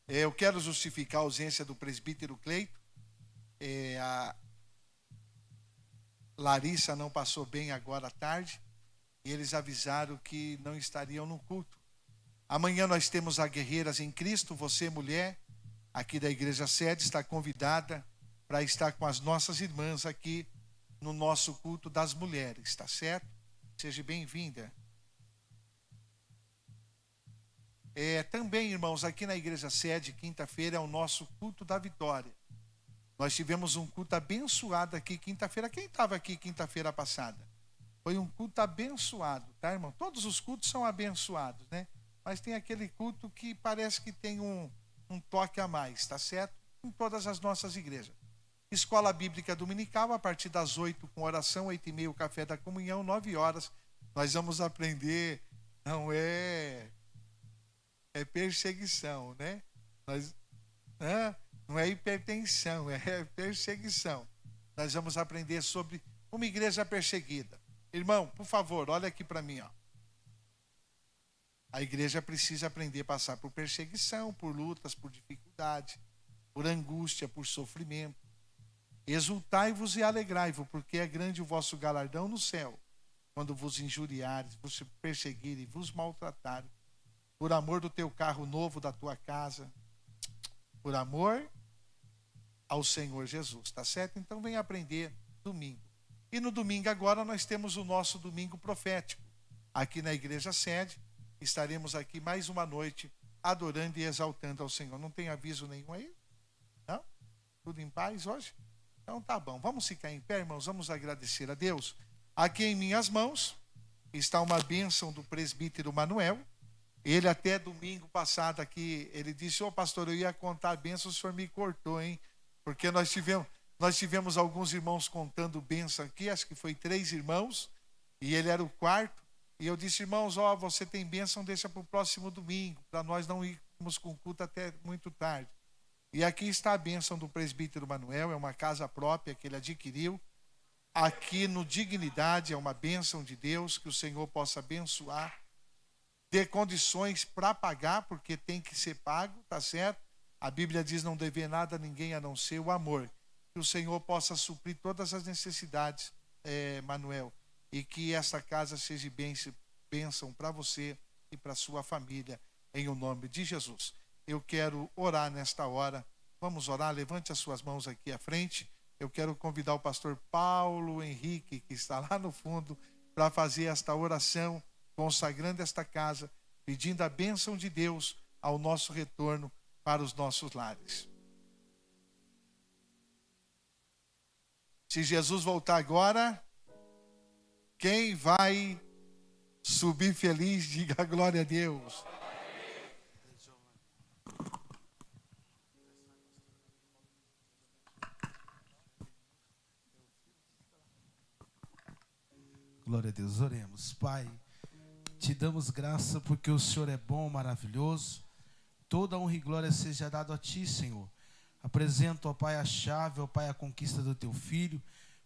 Eu quero justificar a ausência do presbítero Cleito. A Larissa não passou bem agora à tarde e eles avisaram que não estariam no culto. Amanhã nós temos a Guerreiras em Cristo. Você, mulher, aqui da Igreja Sede, está convidada para estar com as nossas irmãs aqui no nosso culto das mulheres, tá certo? Seja bem-vinda. Também, irmãos, aqui na Igreja Sede, quinta-feira é o nosso culto da vitória. Nós tivemos um culto abençoado aqui quinta-feira. Quem estava aqui quinta-feira passada? Foi um culto abençoado, tá, irmão? Todos os cultos são abençoados, né? Mas tem aquele culto que parece que tem um toque a mais, tá certo? Em todas as nossas igrejas. Escola Bíblica Dominical, a partir das 8 com oração, 8h30 o café da comunhão, 9 horas. Nós vamos aprender, não é perseguição, né? Não é hipertensão, é perseguição. Nós vamos aprender sobre uma igreja perseguida. Irmão, por favor, olha aqui para mim, ó. A igreja precisa aprender a passar por perseguição, por lutas, por dificuldade, por angústia, por sofrimento. Exultai-vos e alegrai-vos, porque é grande o vosso galardão no céu, quando vos injuriares, vos perseguirem, vos maltratarem, por amor do teu carro novo, da tua casa, por amor ao Senhor Jesus, tá certo? Então vem aprender domingo. E no domingo agora nós temos o nosso domingo profético. Aqui na Igreja Sede, estaremos aqui mais uma noite adorando e exaltando ao Senhor. Não tem aviso nenhum aí? Não? Tudo em paz hoje? Então tá bom. Vamos ficar em pé, irmãos, vamos agradecer a Deus. Aqui em minhas mãos está uma bênção do presbítero Manuel. Ele até domingo passado aqui, ele disse: ô pastor, eu ia contar a bênção, o senhor me cortou, hein? Porque nós tivemos alguns irmãos contando bênção aqui, acho que foi 3 irmãos, e ele era o 4º. E eu disse: irmãos, ó, você tem bênção, deixa para o próximo domingo, para nós não irmos com culto até muito tarde. E aqui está a bênção do presbítero Manuel, é uma casa própria que ele adquiriu. Aqui no Dignidade, é uma bênção de Deus, que o Senhor possa abençoar, dê condições para pagar, porque tem que ser pago, tá certo? A Bíblia diz: não dever nada a ninguém a não ser o amor. Que o Senhor possa suprir todas as necessidades, Manuel, e que essa casa seja bênção para você e para sua família, em o nome de Jesus. Eu quero orar nesta hora. Vamos orar, levante as suas mãos aqui à frente. Eu quero convidar o pastor Paulo Henrique, que está lá no fundo, para fazer esta oração, consagrando esta casa, pedindo a bênção de Deus ao nosso retorno para os nossos lares. Se Jesus voltar agora, quem vai subir feliz, diga glória a Deus. Glória a Deus, oremos. Pai, te damos graça porque o Senhor é bom, maravilhoso. Toda honra e glória seja dado a ti, Senhor. Apresento, ó Pai, a chave, ó Pai, a conquista do teu filho,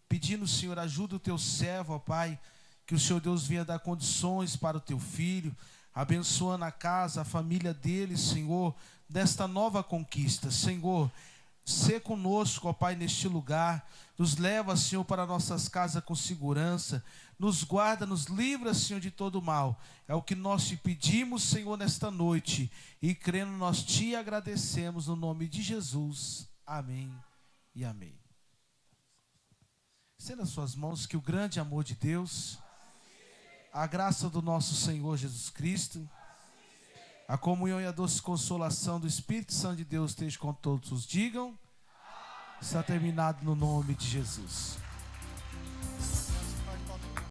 pedindo, Senhor, ajuda o teu servo, ó Pai, que o Senhor Deus venha dar condições para o teu filho, abençoando a casa, a família dele, Senhor, desta nova conquista. Senhor, sê conosco, ó Pai, neste lugar, nos leva, Senhor, para nossas casas com segurança, nos guarda, nos livra, Senhor, de todo mal. É o que nós te pedimos, Senhor, nesta noite, e crendo nós te agradecemos no nome de Jesus. Amém e amém. Estenda as suas mãos, que o grande amor de Deus, a graça do nosso Senhor Jesus Cristo, a comunhão e a doce consolação do Espírito Santo de Deus esteja com todos os digam. Está terminado no nome de Jesus.